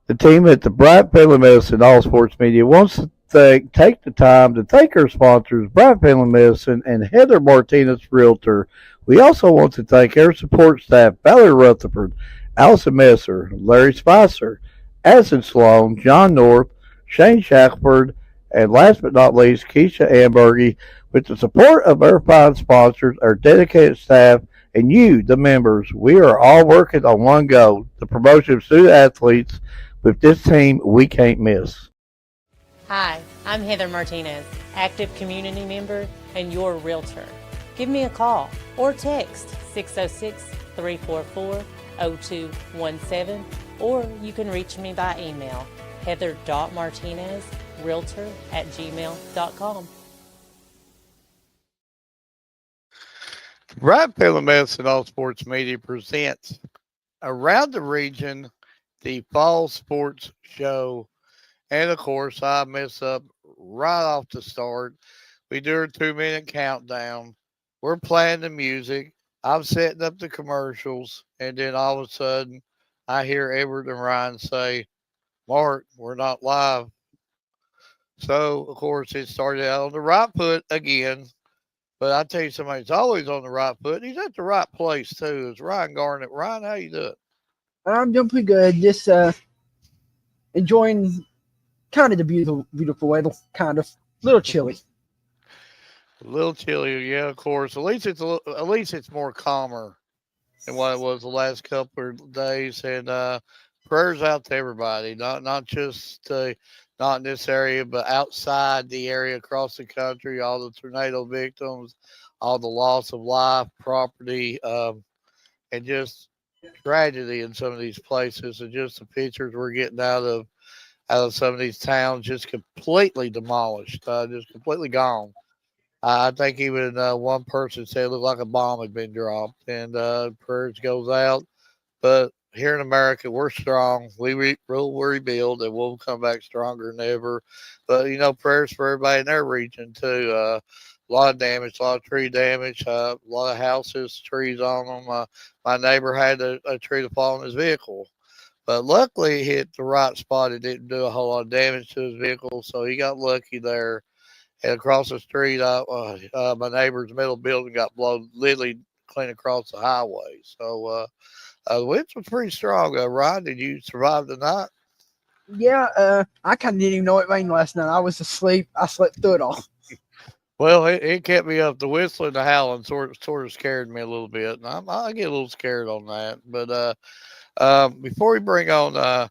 The team at the Bryant Family Medicine All Sports Media wants to take the time to thank our sponsors, Bryant Family Medicine and Heather Martinez Realtor. We also want to thank our support staff, Valerie Rutherford, Allison Messer, Larry Spicer, Addison Sloan, John North, Shane Shackford, and last but not least, Keisha Ambergy. With the support of our fine sponsors, our dedicated staff, and you, the members, we are all working on one goal, the promotion of student athletes. With this team, we can't miss. Hi, I'm Heather Martinez, active community member and your realtor. Give me a call or text 606-344-0217, or you can reach me by email, heather.martinezrealtor@gmail.com. Bryant Family Medicine All Sports Media presents Around the Region, the Fall Sports Show. And of course, I mess up right off the start. We do a 2 minute countdown. We're playing the music. I'm setting up the commercials. And then all of a sudden, I hear Edward and Ryan say, Mark, we're not live. So, of course, it started out on the right foot again. But I tell you, somebody's always on the right foot. He's at the right place, too. It's Ryan Garnett. Ryan, how you doing? I'm doing pretty good. Just enjoying kind of the beautiful weather. Kind of a little chilly. A little chilly, yeah, of course. At least it's more calmer than what it was the last couple of days. And prayers out to everybody, not just not in this area, but outside the area, across the country. All the tornado victims, all the loss of life, property, and just tragedy in some of these places, and just the pictures we're getting out of some of these towns, just completely demolished, just completely gone. I think even one person said it looked like a bomb had been dropped, and prayers goes out. But here in America, we're strong. We'll rebuild, and we'll come back stronger than ever. But prayers for everybody in their region too. A lot of damage, a lot of tree damage, a lot of houses, trees on them. My neighbor had a tree to fall on his vehicle, but luckily it hit the right spot. It didn't do a whole lot of damage to his vehicle, so he got lucky there. And across the street, my neighbor's metal building got blown literally clean across the highway. So the winds was pretty strong. Ryan, did you survive the night? Yeah, I kind of didn't even know it rained last night. I was asleep. I slept through it all. Well, it kept me up. The whistling, the howling sort of scared me a little bit, and I get a little scared on that. But before we bring on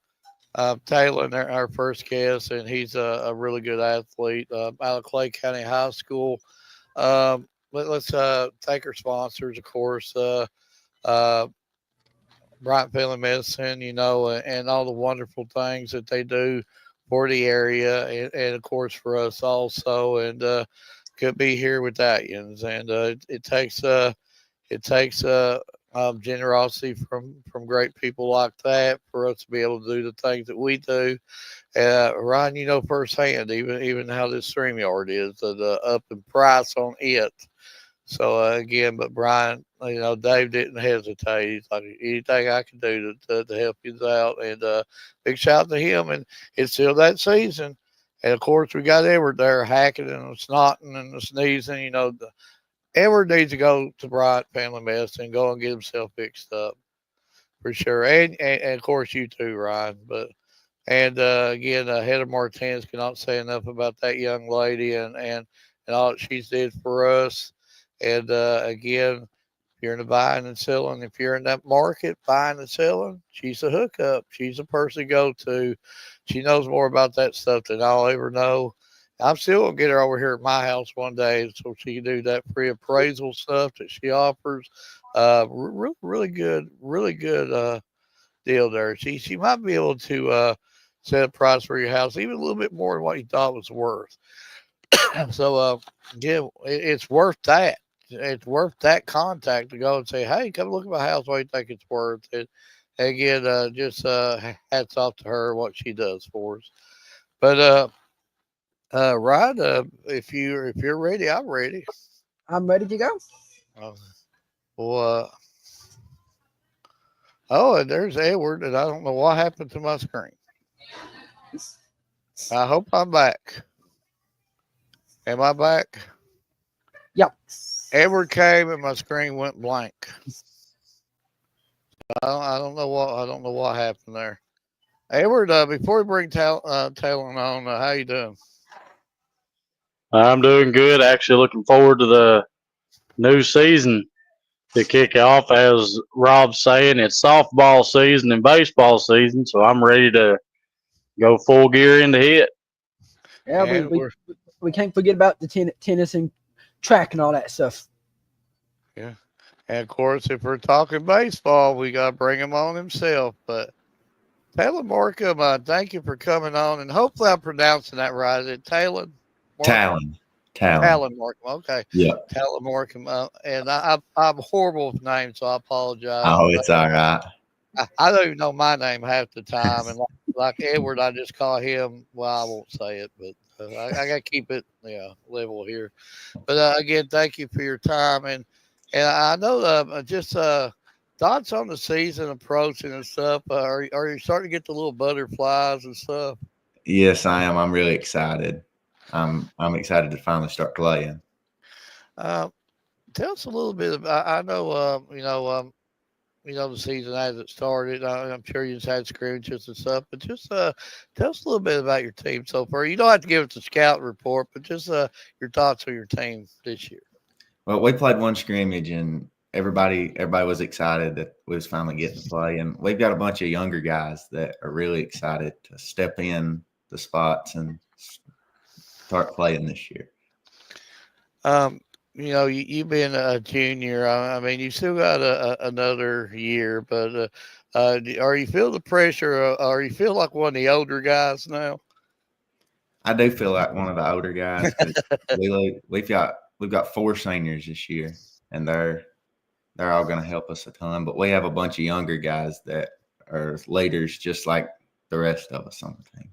Taylor, our first guest, and he's a really good athlete out of Clay County High School. Let's thank our sponsors, of course, uh, Bryant Family Medicine, and all the wonderful things that they do for the area, and of course for us also. And could be here without you. And it takes generosity from great people like that for us to be able to do the things that we do. Ryan, firsthand, even how this StreamYard is, the up in price on it. So again, but Brian, Dave didn't hesitate. He's like, anything I can do to help you out, and big shout out to him. And it's still that season, and of course we got Edward there hacking and snotting and sneezing. Edward needs to go to Bryant Family Medicine, go and get himself fixed up for sure. And of course you too, Ryan. But and again, Heather Martinez cannot say enough about that young lady and all that she's did for us. And again, if you're in the buying and selling, if you're in that market buying and selling, she's a hookup. She's a person to go to. She knows more about that stuff than I'll ever know. I'm still gonna get her over here at my house one day so she can do that free appraisal stuff that she offers. Really good deal there. She might be able to set a price for your house even a little bit more than what you thought was worth. So yeah, it's worth that. It's worth that contact to go and say, hey, come look at my house. What do you think it's worth? And again, just hats off to her what she does for us. But Rod, if you're ready, I'm ready. I'm ready to go. Uh, well, Oh, and there's Edward, and I don't know what happened to my screen. I hope I'm back. Am I back? Yep. Edward came and my screen went blank. I don't know what happened there. Edward, before we bring Talon on, how you doing? I'm doing good. Actually, looking forward to the new season to kick off. As Rob's saying, it's softball season and baseball season, so I'm ready to go full gear into it. Yeah, And we can't forget about the tennis and track and all that stuff. yeah, and of course, if we're talking baseball, we got to bring him on himself. But Taylor Markham, thank you for coming on, and hopefully I'm pronouncing that right. Is it Taylor Markham? Talon. Talon Markham. Okay. Yeah. Talon Markham. And I'm horrible with names, so I apologize. Oh, it's all right. I don't even know my name half the time. And like Edward, I just call him, well, I won't say it, but I got to keep it level here. But again, thank you for your time. And I know just thoughts on the season approaching and stuff. Are you starting to get the little butterflies and stuff? Yes, I am. I'm really excited. I'm excited to finally start playing. Tell us a little bit about. I know, the season as it started. I'm sure you just had scrimmages and stuff, but just tell us a little bit about your team so far. You don't have to give us a scout report, but just your thoughts on your team this year. Well, we played one scrimmage, and everybody was excited that we was finally getting to play. And we've got a bunch of younger guys that are really excited to step in the spots and start playing this year. You being a junior, I mean, you still got another year, but are you feel the pressure? Or you feel like one of the older guys now? I do feel like one of the older guys because we've got 4 seniors this year, and they're all going to help us a ton. But we have a bunch of younger guys that are leaders, just like the rest of us on the team.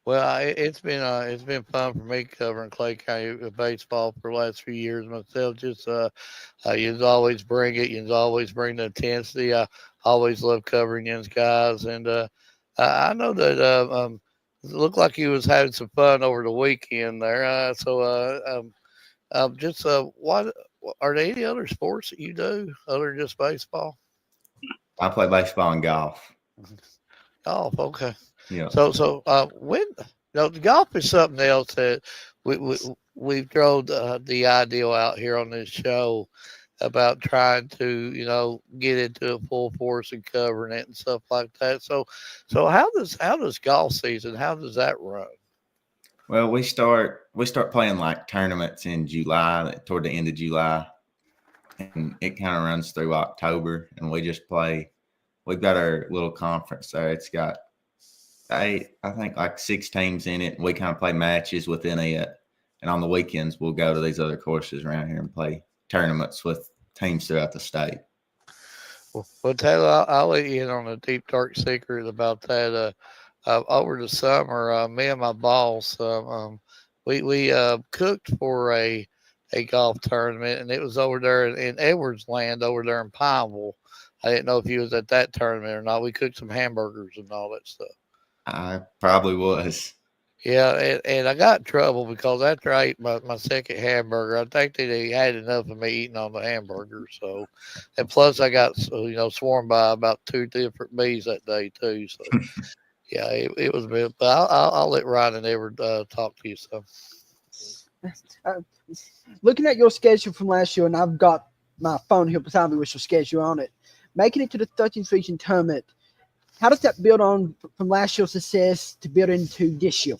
Well, it's been fun for me covering Clay County baseball for the last few years myself. Just you always bring it. You always bring the intensity. I always love covering these guys, and I know that it looked like you was having some fun over the weekend there. What are there any other sports that you do other than just baseball? I play baseball and golf. Golf, okay. Yeah. So when the golf is something else that we've thrown the ideal out here on this show about trying to get into a full force and covering it and stuff like that. So how does golf season, how does that run? Well, we start playing like tournaments in July, toward the end of July, and it kind of runs through October. And we just play. We've got our little conference there. It's got I think like 6 teams in it. And we kind of play matches within it, and on the weekends we'll go to these other courses around here and play tournaments with teams throughout the state. Well, Taylor, I'll let you in on a deep dark secret about that. Over the summer, me and my boss, we cooked for a golf tournament, and it was over there in Edwards Land, over there in Pineville. I didn't know if you was at that tournament or not. We cooked some hamburgers and all that stuff. I probably was. Yeah, and I got in trouble because after I ate my second hamburger, I think they had enough of me eating on the hamburger. So, and plus I got swarmed by about 2 different bees that day too. So, yeah, it was a bit. But I'll let Ryan and Edward talk to you. So, Looking at your schedule from last year, and I've got my phone here beside me with your schedule on it. Making it to the 13th region tournament, how does that build on from last year's success to build into this year?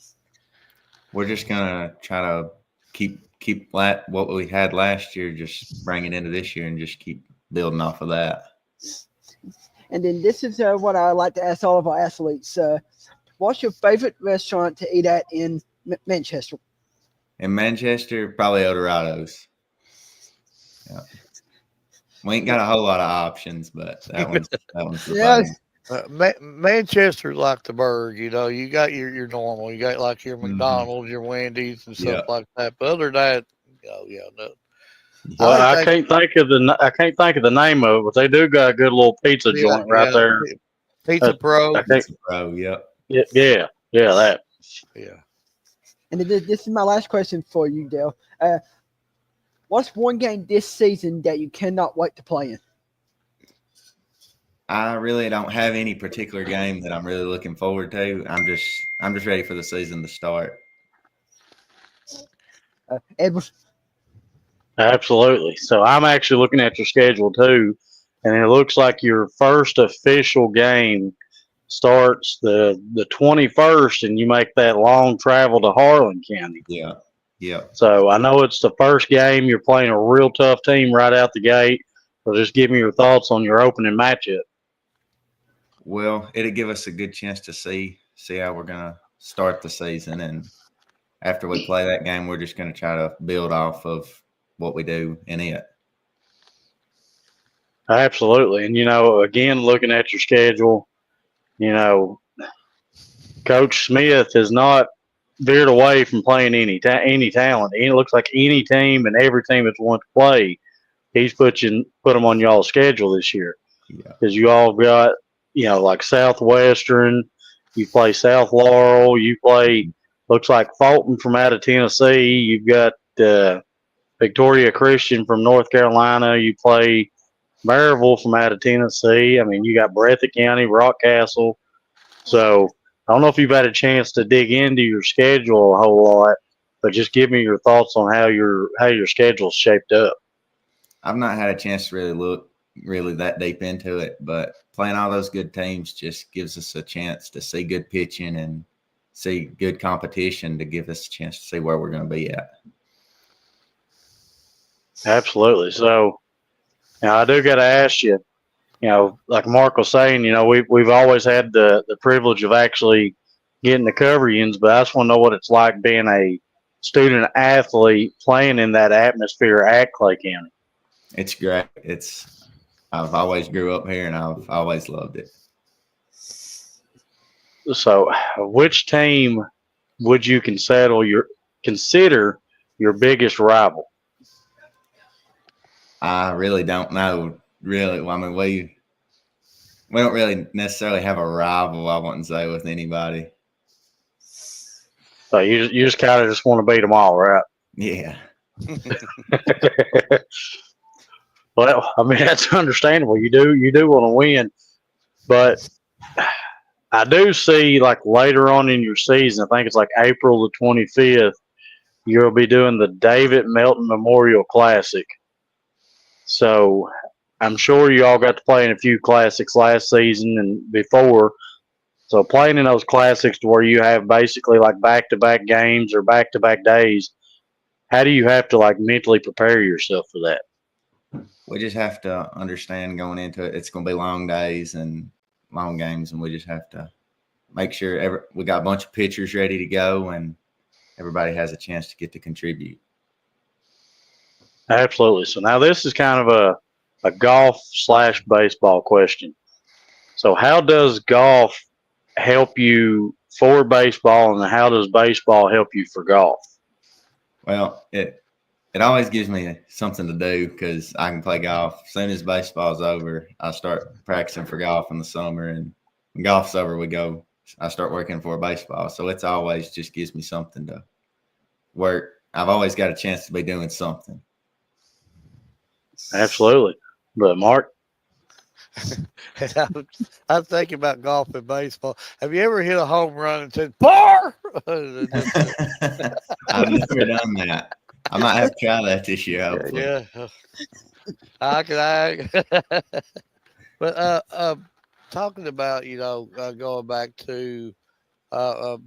We're just gonna try to keep what we had last year, just bring it into this year, and just keep building off of that. And then this is what I like to ask all of our athletes: what's your favorite restaurant to eat at in Manchester? In Manchester, probably Eldorado's. Yeah. We ain't got a whole lot of options, but that one's the Yes. Manchester's like the Berg, you got your normal, you got like your McDonald's, your Wendy's and stuff like that. But other than that, no. Well, I I think can't think of the name of it, but they do got a good little pizza yeah, joint right yeah. there. Pizza I Pro. think, Pizza Pro. Yep. yeah, that. Yeah. And this is my last question for you, Dale. What's one game this season that you cannot wait to play in? I really don't have any particular game that I'm really looking forward to. I'm just ready for the season to start. Edwards, Absolutely. So I'm actually looking at your schedule too, and it looks like your first official game starts the 21st, and you make that long travel to Harlan County. Yeah. Yeah. So I know it's the first game. You're playing a real tough team right out the gate. So just give me your thoughts on your opening matchup. Well, it'll give us a good chance to see how we're gonna start the season, and after we play that game, we're just gonna try to build off of what we do in it. Absolutely. And, again, looking at your schedule, you know, Coach Smith has not veered away from playing any talent. It looks like any team and every team that's want to play, he's put them on y'all's schedule this year. Yeah. Because you all got, like Southwestern, you play South Laurel, you play, looks like Fulton from out of Tennessee, you've got Victoria Christian from North Carolina, you play Maryville from out of Tennessee. I mean, you got Breathitt County, Rockcastle. So I don't know if you've had a chance to dig into your schedule a whole lot, but just give me your thoughts on how your schedule's shaped up. I've not had a chance to really look really that deep into it, but playing all those good teams just gives us a chance to see good pitching and see good competition to give us a chance to see where we're going to be at. Absolutely. So now I do got to ask you, like Mark was saying, we've always had the privilege of actually getting to cover yins, but I just want to know what it's like being a student athlete playing in that atmosphere at Clay County. It's great. I've always grew up here and I've always loved it. So, which team would you consider your biggest rival? I really don't know. Really, I mean, we don't really necessarily have a rival, I wouldn't say, with anybody. So you just kind of just want to beat them all, right? Yeah. Well, I mean that's understandable. You do want to win, but I do see like later on in your season, I think it's like April the 25th, you'll be doing the David Melton Memorial Classic. So I'm sure you all got to play in a few classics last season and before. So playing in those classics to where you have basically like back-to-back games or back-to-back days, how do you have to like mentally prepare yourself for that? We just have to understand going into it, it's going to be long days and long games, and we just have to make sure we got a bunch of pitchers ready to go and everybody has a chance to get to contribute. Absolutely. So now this is kind of a golf/baseball question. So how does golf help you for baseball, and how does baseball help you for golf? Well, it always gives me something to do because I can play golf. As soon as baseball's over, I start practicing for golf in the summer, and when golf's over, I start working for baseball. So it's always just gives me something to work. I've always got a chance to be doing something. Absolutely. But Mark? And I'm thinking about golf and baseball. Have you ever hit a home run and said, "Par"? I've never done that. I might have to try that this year, hopefully. Yeah. But talking about, going back to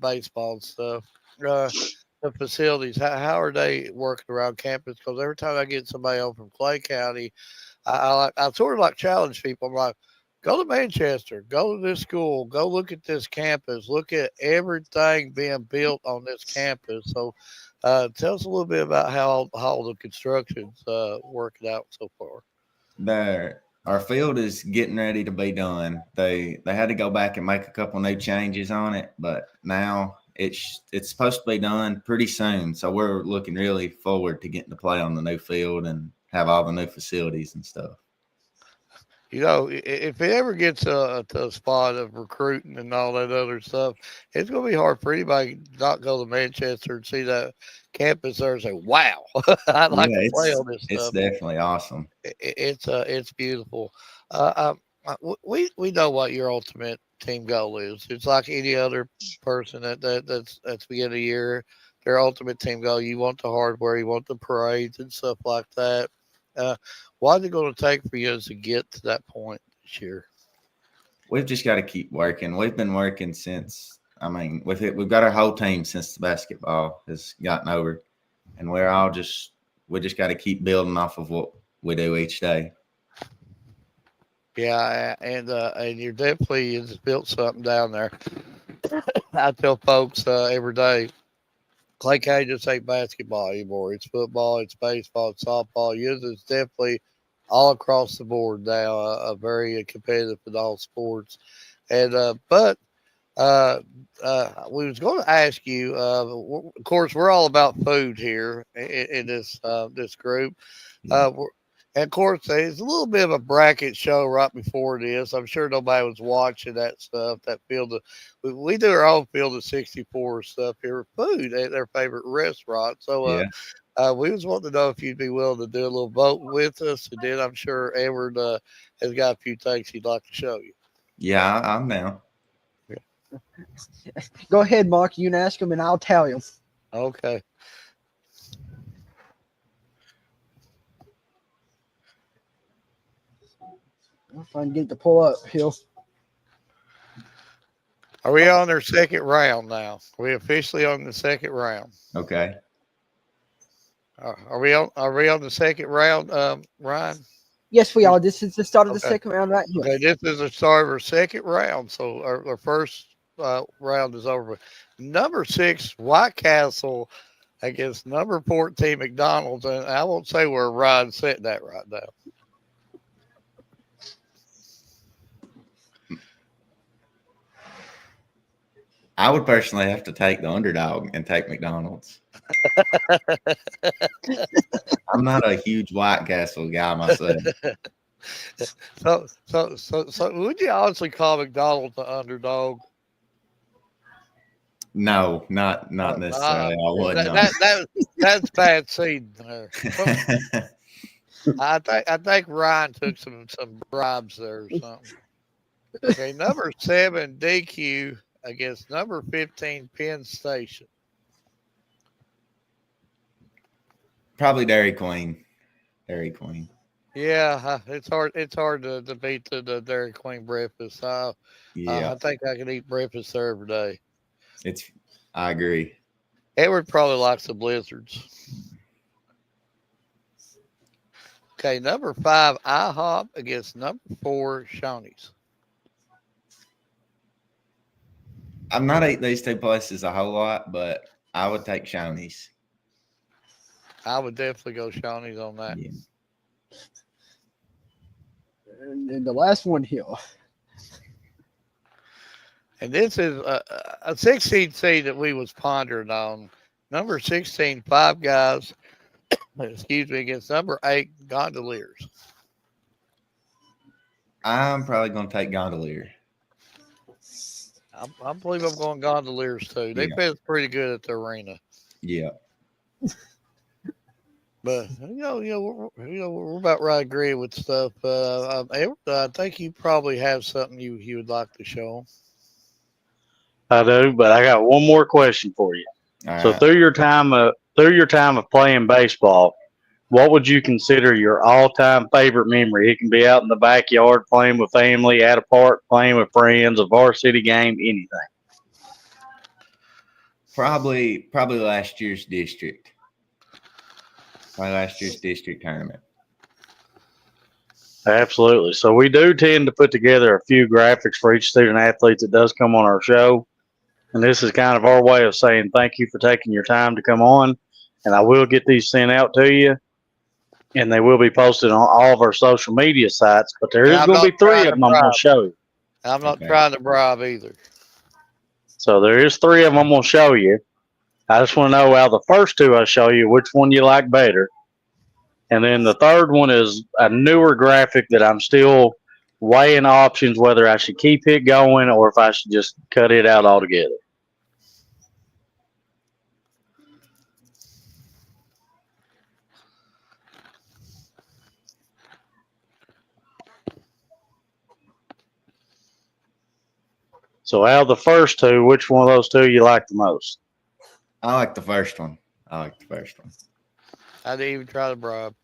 baseball and stuff, the facilities, how are they working around campus? Because every time I get somebody over from Clay County, I sort of like challenge people. I'm like, go to Manchester, go to this school, go look at this campus, look at everything being built on this campus. So tell us a little bit about how the construction's working out so far. Our field is getting ready to be done. They had to go back and make a couple new changes on it, but now it's supposed to be done pretty soon. So we're looking really forward to getting to play on the new field and have all the new facilities and stuff. If it ever gets to a spot of recruiting and all that other stuff, it's going to be hard for anybody to not go to Manchester and see that campus there and say, "Wow, I'd like Yeah, to play on this it's stuff." definitely awesome. It's beautiful. We know what your ultimate team goal is. It's like any other person that's beginning of the year. Their ultimate team goal. You want the hardware. You want the parades and stuff like that. Uh, what is it going to take for you to get to that point this year? We've just got to keep working. We've been working since. I mean, we've got our whole team since the basketball has gotten over, and we just got to keep building off of what we do each day. Yeah, and you're definitely has built something down there. I tell folks every day, Clay can't just say basketball anymore. It's football, it's baseball, it's softball. It's definitely all across the board now. Very competitive in all sports, and but we was going to ask you. Of course, we're all about food here in this group. Yeah. And of course, there's a little bit of a bracket show right before this. I'm sure nobody was watching that stuff. That field, we do our own field of 64 stuff here. Food at their favorite restaurant. So, Yeah. we was wanting to know if you'd be willing to do a little vote with us, and then I'm sure Edward has got a few things he'd like to show you. Yeah, I'm down. Go ahead, Mark. You can ask him, and I'll tell you. Okay. If I can get it to pull up, Hill. Are we on their second round now? Are we officially on the second round? Okay. Are we on the second round, Ryan? Yes, we are. This is the start of the Okay. second round right here. Okay, this is the start of our second round. So our first round is over. Number 6, White Castle against number 14, McDonald's. And I won't say where Ryan's sitting at right now. I would personally have to take the underdog and take McDonald's. I'm not a huge White Castle guy myself. So would you honestly call McDonald's the underdog? No, not necessarily. I would not. That's bad seed there. I think Ryan took some bribes there or something. Okay, number 7, DQ against number 15, Penn Station. Probably Dairy Queen. Dairy Queen. Yeah, it's hard. It's hard to beat the Dairy Queen breakfast. Yeah, I think I can eat breakfast there every day. I agree. Edward probably likes the blizzards. Okay, number 5, IHOP against number 4, Shoney's. I'm not eating these two places a whole lot, but I would take Shoney's. I would definitely go Shoney's on that. Yeah. And the last one here. And this is a 16 seed that we was pondering on. Number 16, Five Guys, excuse me, against number 8, Gondoliers. I'm probably going to take Gondolier. I believe I'm going Gondoliers too. They feel pretty good at the arena. Yeah. But we're about right agreeing with stuff. Edward, I think you probably have something you would like to show 'em. I do, but I got one more question for you. All So right. through your time of playing baseball, what would you consider your all-time favorite memory? It can be out in the backyard playing with family, at a park playing with friends, a varsity game, anything. Probably last year's district. Probably last year's district tournament. Absolutely. So we do tend to put together a few graphics for each student athlete that does come on our show. And this is kind of our way of saying thank you for taking your time to come on. And I will get these sent out to you. And they will be posted on all of our social media sites. But there is going to be 3 of them I'm going to show you. I'm not trying to bribe either. So there is 3 of them I'm going to show you. I just want to know out of the first 2 I show you, which one you like better. And then the third one is a newer graphic that I'm still weighing options whether I should keep it going or if I should just cut it out altogether. So out of the first two, which one of those two you like the most? I like the first one. I didn't even try to bribe.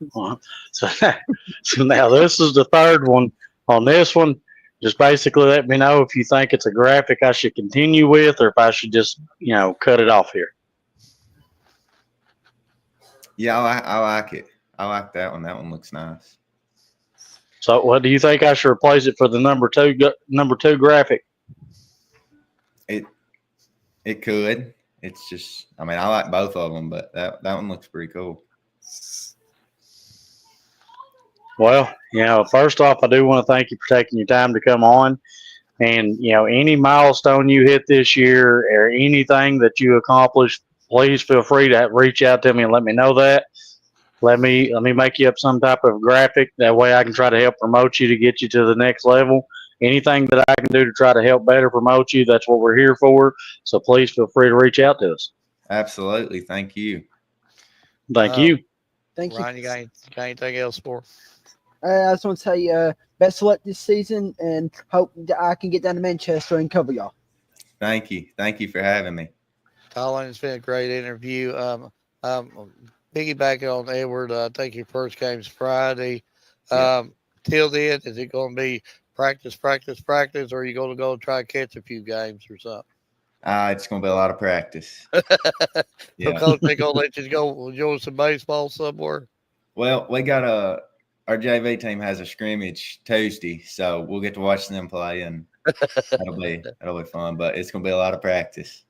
So, so now this is the third one. On this one, just basically let me know if you think it's a graphic I should continue with or if I should just, cut it off here. Yeah, I like it. I like that one. That one looks nice. So what do you think I should replace it for the number two graphic? It could. It's just, I mean, I like both of them, but that one looks pretty cool. Well, first off, I do want to thank you for taking your time to come on. And, any milestone you hit this year or anything that you accomplished, please feel free to reach out to me and let me know that. Let me make you up some type of graphic. That way I can try to help promote you to get you to the next level. Anything that I can do to try to help better promote you, that's what we're here for. So please feel free to reach out to us. Absolutely. Thank you. Thank you. Thank Ryan, you. you got anything else for? I just want to say best of luck this season and hope that I can get down to Manchester and cover y'all. Thank you. Thank you for having me. Colin, it's been a great interview. Piggybacking on Edward, I think your first game's Friday. Till then, is it going to be practice, or are you going to go try to catch a few games or something? It's going to be a lot of practice. Yeah. Coach, they going to let you go enjoy some baseball somewhere? Well, we got our JV team has a scrimmage Tuesday, so we'll get to watch them play, and that'll be fun. But it's going to be a lot of practice.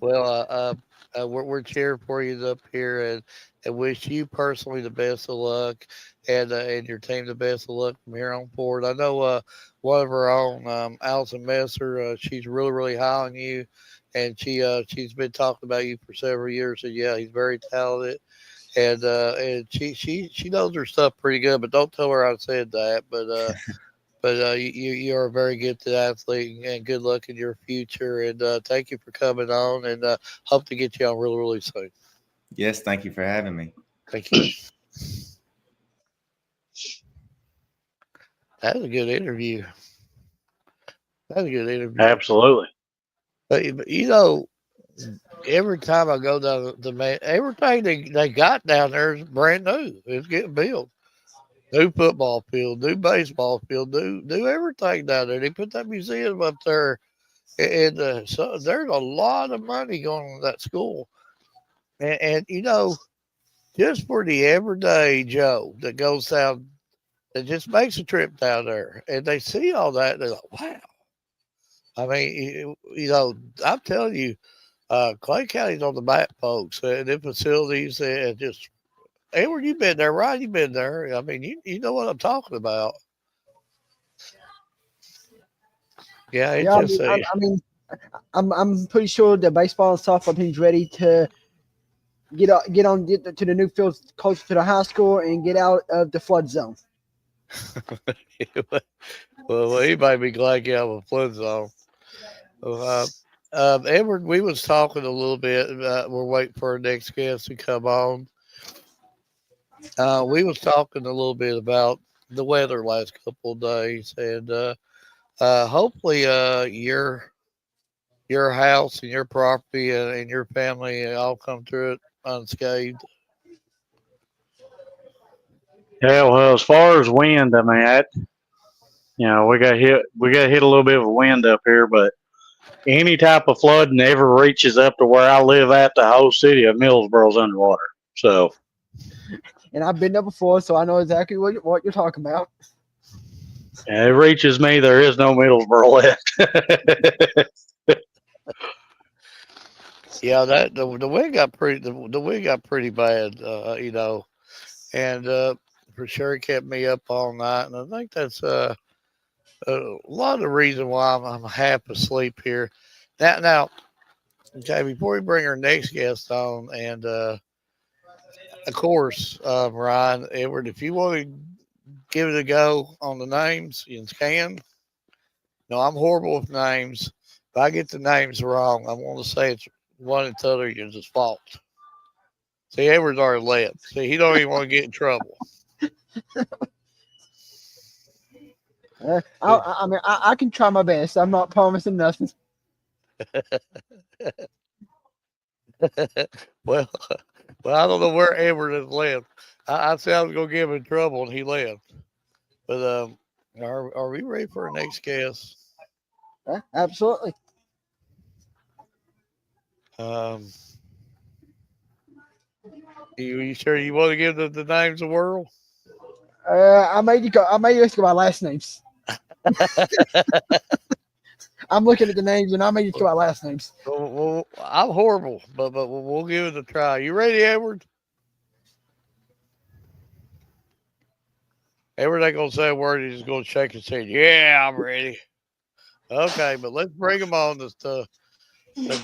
Well, we're cheering for you up here and wish you personally the best of luck and your team the best of luck from here on forward. I know one of our own, Allison Messer, she's really, really high on you, and she's been talking about you for several years. And yeah, he's very talented, and she knows her stuff pretty good. But don't tell her I said that. But you are a very gifted athlete, and good luck in your future. And thank you for coming on, and hope to get you on really, really soon. Yes, thank you for having me. Thank you. That was a good interview. Absolutely. But every time I go down the man, everything they got down there is brand new. It's getting built. New football field, new baseball field, new everything down there. They put that museum up there, and so there's a lot of money going on that school. And just for the everyday Joe that goes down, that just makes a trip down there, and they see all that, they're like, wow. I mean, I'm telling you, Clay County's on the map, folks, and the facilities, and just Edward, you've been there, Ryan, you've been there. I mean, you know what I'm talking about. Yeah, I'm pretty sure the baseball and softball team's ready to get on to the new field closer to the high school and get out of the flood zone. Well, he might be glad you have a flood zone. Edward, we was talking a little bit. We're waiting for our next guest to come on. We was talking a little bit about the weather last couple of days, and hopefully your house and your property and your family all come through it unscathed. Yeah, well, as far as wind, I mean, we got hit a little bit of wind up here, but any type of flood never reaches up to where I live at. The whole city of Millsboro's underwater. So, and I've been there before, so I know exactly what you're talking about. Yeah, it reaches me. There is no Middlesboro left. Yeah, that the wind got pretty bad, and for sure it kept me up all night, and I think that's a lot of the reason why I'm half asleep here. Now, okay, before we bring our next guest on, and of course, Ryan, Edward, if you want to give it a go on the names, you can. No, I'm horrible with names. If I get the names wrong, I want to say it's one and the other is fault. See, Edward's already left. See, he don't even want to get in trouble. I mean, I can try my best. I'm not promising nothing. well, I don't know where Edward has left. I said I was gonna give him trouble, and he left. But are we ready for our next guest? Absolutely. You sure you want to give the names a whirl? I made you go. I made you ask my last names. I'm looking at the names, and I made you go my last names. Well, I'm horrible, but we'll give it a try. You ready, Edward? Edward ain't gonna say a word. He's just gonna shake his head. Yeah, I'm ready. Okay, but let's bring them on. The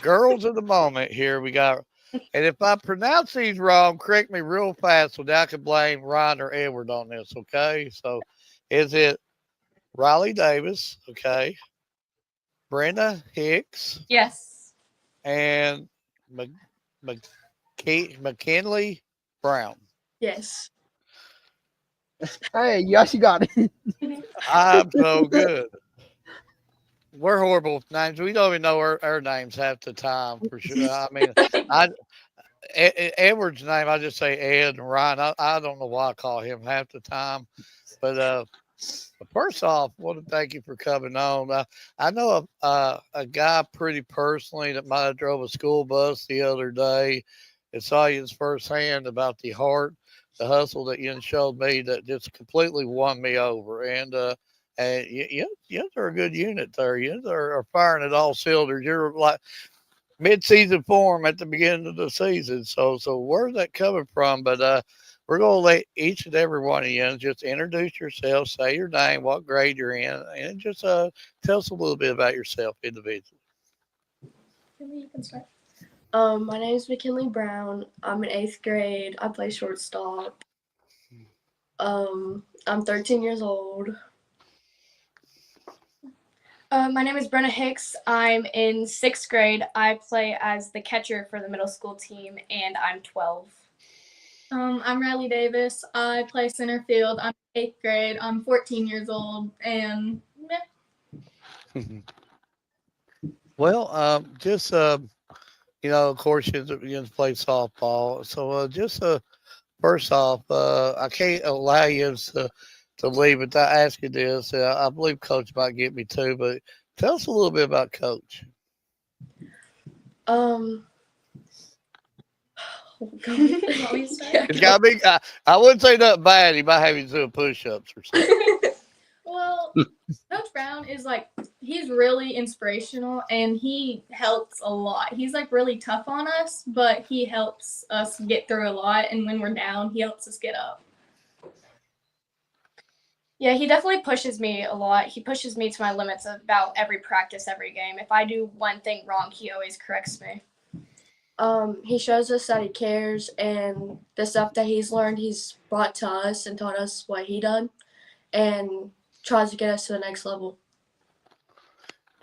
girls of the moment here. We got, and if I pronounce these wrong, correct me real fast so that I can blame Ryan or Edward on this. Okay, so is it Riley Davis? Okay, Brenda Hicks Yes. and McKinley Brown. Yes. Hey, you actually got it. I'm so good. We're horrible with names. We don't even know our names half the time for sure. I mean, Edward's name, I just say Ed and Ryan. I don't know why I call him half the time. But first off, I want to thank you for coming on. I know a guy pretty personally that might have drove a school bus the other day and saw you firsthand about the heart, the hustle that you showed me that just completely won me over. And you are a good unit there. You are firing at all cylinders. You're like mid-season form at the beginning of the season. So where's that coming from? But we're going to let each and every one of you just introduce yourself, say your name, what grade you're in, and just tell us a little bit about yourself individually. You can start. My name is McKinley Brown. I'm in 8th grade. I play shortstop. I'm 13 years old. My name is Brenna Hicks. I'm in 6th grade. I play as the catcher for the middle school team, and I'm 12. I'm Riley Davis. I play center field. I'm 8th grade. I'm 14 years old, and Well, just of course, you play softball. So just first off, I can't allow you to leave without asking this. I believe Coach might get me too, but tell us a little bit about Coach. It's got to be. I wouldn't say nothing bad. He might have you doing push-ups or something. well, Coach Brown is he's really inspirational, and he helps a lot. He's really tough on us, but he helps us get through a lot. And when we're down, he helps us get up. Yeah, he definitely pushes me a lot. He pushes me to my limits about every practice, every game. If I do one thing wrong, he always corrects me. He shows us that he cares, and the stuff that he's learned, he's brought to us and taught us what he done, and tries to get us to the next level.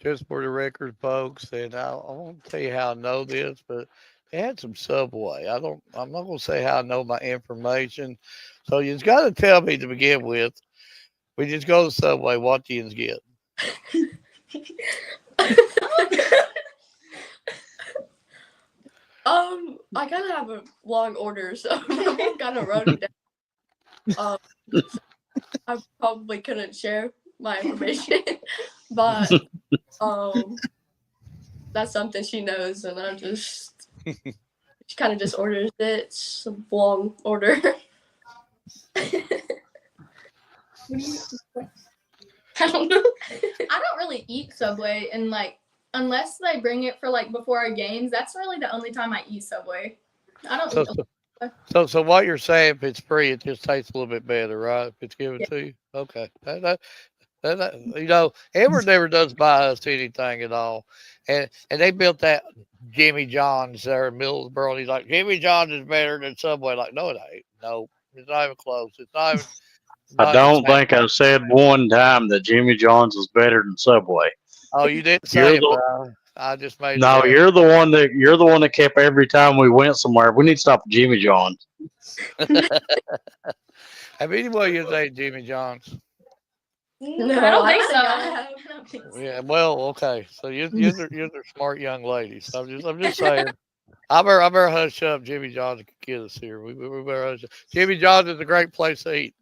Just for the record, folks, and I won't tell you how I know this, but they had some Subway. I'm not gonna say how I know my information. So you just got to tell me to begin with. We just go to Subway. What do you get? I kind of have a long order, so I kind of wrote it down. I probably couldn't share my information, but that's something she knows, and she kind of just orders it. It's a long order. I don't know. I don't really eat Subway, and unless they bring it for before our games, that's really the only time I eat Subway. I don't eat. So what you're saying, if it's free, it just tastes a little bit better, right? If it's given to you, okay. Edward never does buy us anything at all, and they built that Jimmy John's there in Middlesboro. And he's like, Jimmy John's is better than Subway. Like, no, it ain't. No, it's not even close. It's not even I not the don't same. think I said one time that Jimmy John's was better than Subway. Oh, you didn't You're say it, the bro. I just made it No, up. you're the one that kept every time we went somewhere. We need to stop at Jimmy John's. Have anybody you say Jimmy John's? No, I don't think so. I don't think so. Yeah, well, okay. So you're smart young ladies. I'm just saying. I better hush up. Jimmy John's can get us here. We better hush up. Jimmy John's is a great place to eat.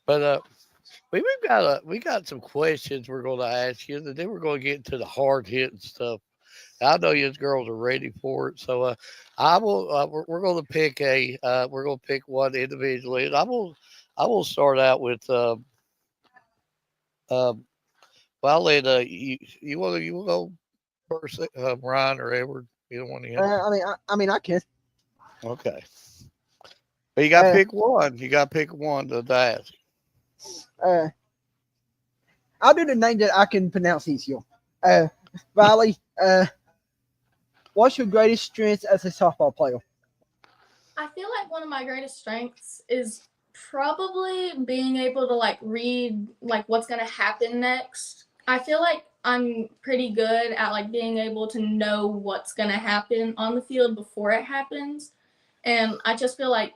But we got some questions we're going to ask you, and then we're going to get into the hard hitting stuff. I know you girls are ready for it, so I will. We're going to pick we're going to pick one individually, and I will start out with. Well, I'll let you want to go first, Ryan or Edward. You don't want to answer. I can. Okay, but you got to Uh, pick one. You got to pick one to ask. I'll do the name that I can pronounce easier. Riley, what's your greatest strength as a softball player? I feel like one of my greatest strengths is probably being able to like read like what's gonna happen next. I feel like I'm pretty good at like being able to know what's gonna happen on the field before it happens. And I just feel like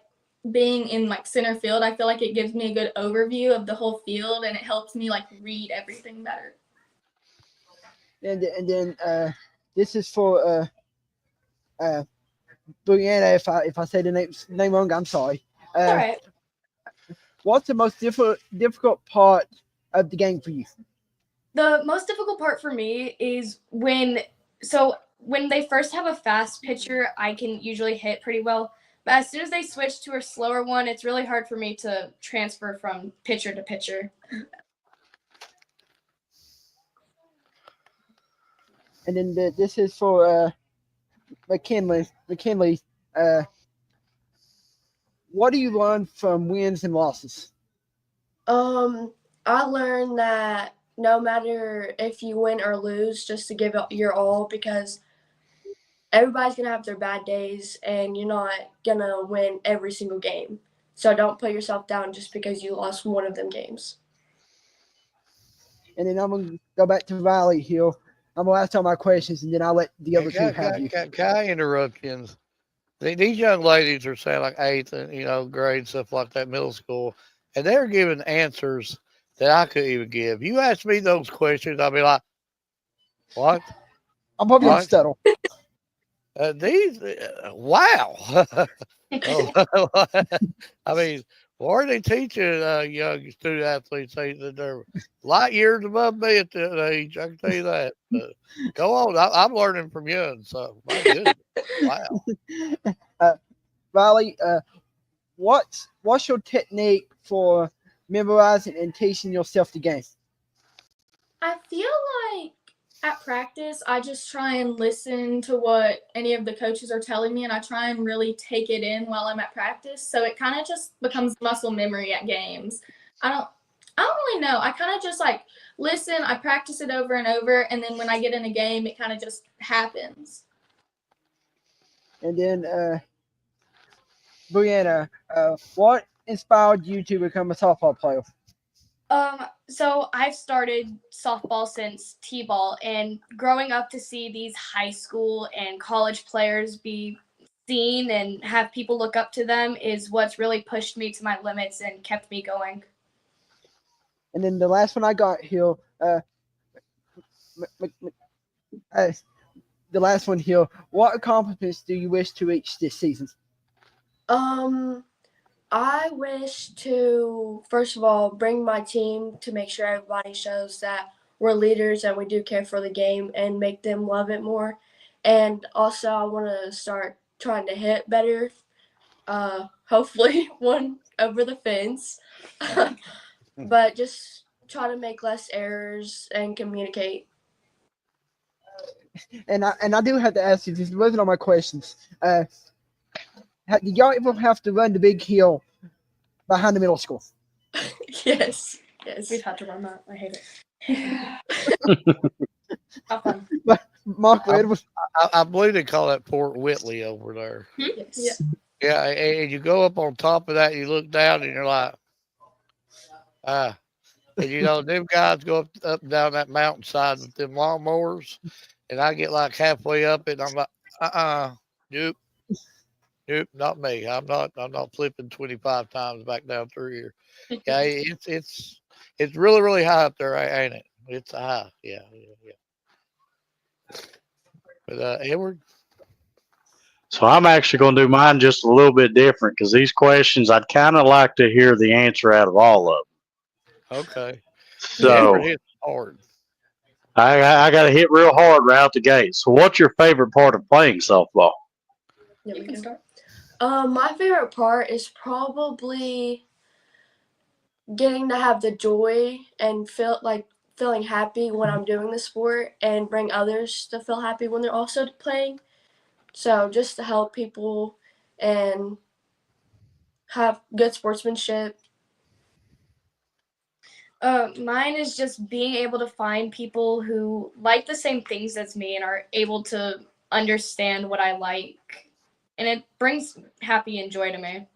being in like center field, I feel like it gives me a good overview of the whole field and it helps me like read everything better. And then this is for Bryant. If I say the name wrong, I'm sorry. All right. What's the most difficult part of the game for you? The most difficult part for me is when they first have a fast pitcher, I can usually hit pretty well. But as soon as they switch to a slower one, it's really hard for me to transfer from pitcher to pitcher. And then this is for McKinley. McKinley, what do you learn from wins and losses? I learned that no matter if you win or lose, just to give it your all, because everybody's going to have their bad days and you're not going to win every single game. So don't put yourself down just because you lost one of them games. And then I'm going to go back to Riley here. I'm going to ask all my questions, and then I'll let the other two have you. Can I interrupt you? These young ladies are saying like eighth and grade stuff like that, middle school, and they're giving answers that I couldn't even give. You ask me those questions, I'll be like, "What?" I'm probably going to What? settle. Wow. I mean, why are they teaching young student athletes? They're light years above me at that age. I can tell you that. Go on. I'm learning from you. And so, my goodness. Wow. Riley, what's your technique for memorizing and teaching yourself the game? I feel like at practice, I just try and listen to what any of the coaches are telling me, and I try and really take it in while I'm at practice. So it kind of just becomes muscle memory at games. I don't really know. I kind of just like listen. I practice it over and over, and then when I get in a game, it kind of just happens. And then, Brianna, what inspired you to become a softball player? So I've started softball since T-ball, and growing up to see these high school and college players be seen and have people look up to them is what's really pushed me to my limits and kept me going. And then the last one I got here, the last one here, what accomplishments do you wish to reach this season? I wish to, first of all, bring my team to make sure everybody shows that we're leaders and we do care for the game and make them love it more. And also, I want to start trying to hit better. Hopefully, one over the fence. But just try to make less errors and communicate. And I do have to ask you, this wasn't all my questions. Did y'all ever have to run the big hill behind the middle school? Yes. Yes. We've had to run that. I hate it. How fun. Mark Edwards. I believe they call that Port Whitley over there. Yes. Yeah, and you go up on top of that, you look down, and you're like, ah. And them guys go up and down that mountainside with them lawnmowers, and I get like halfway up it, and I'm like, nope, nope, not me. I'm not flipping 25 times back down through here. Yeah, it's really really high up there, ain't it? It's high, yeah. But Edward, So I'm actually going to do mine just a little bit different because these questions I'd kind of like to hear the answer out of all of them. okay. Edward So hits hard. I got to hit real hard right out the gate. So what's your favorite part of playing softball? Yeah, we can start. My favorite part is probably getting to have the joy and feeling happy when I'm doing the sport and bring others to feel happy when they're also playing. So just to help people and have good sportsmanship. Mine is just being able to find people who like the same things as me and are able to understand what I like. And it brings happy and joy to me.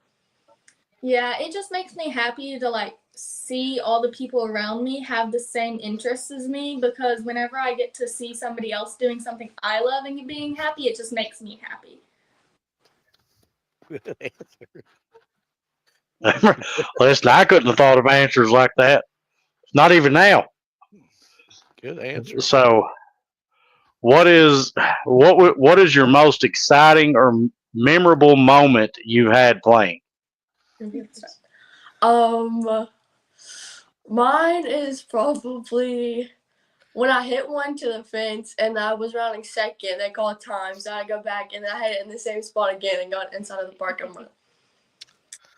Yeah, it just makes me happy to like see all the people around me have the same interests as me, because whenever I get to see somebody else doing something I love and being happy, it just makes me happy. Good answer. Listen, I couldn't have thought of answers like that. Not even now. Good answer. So what is your most exciting or memorable moment you had playing? Mine is probably when I hit one to the fence and I was rounding second. They called time, so I go back and I hit it in the same spot again and got inside of the park.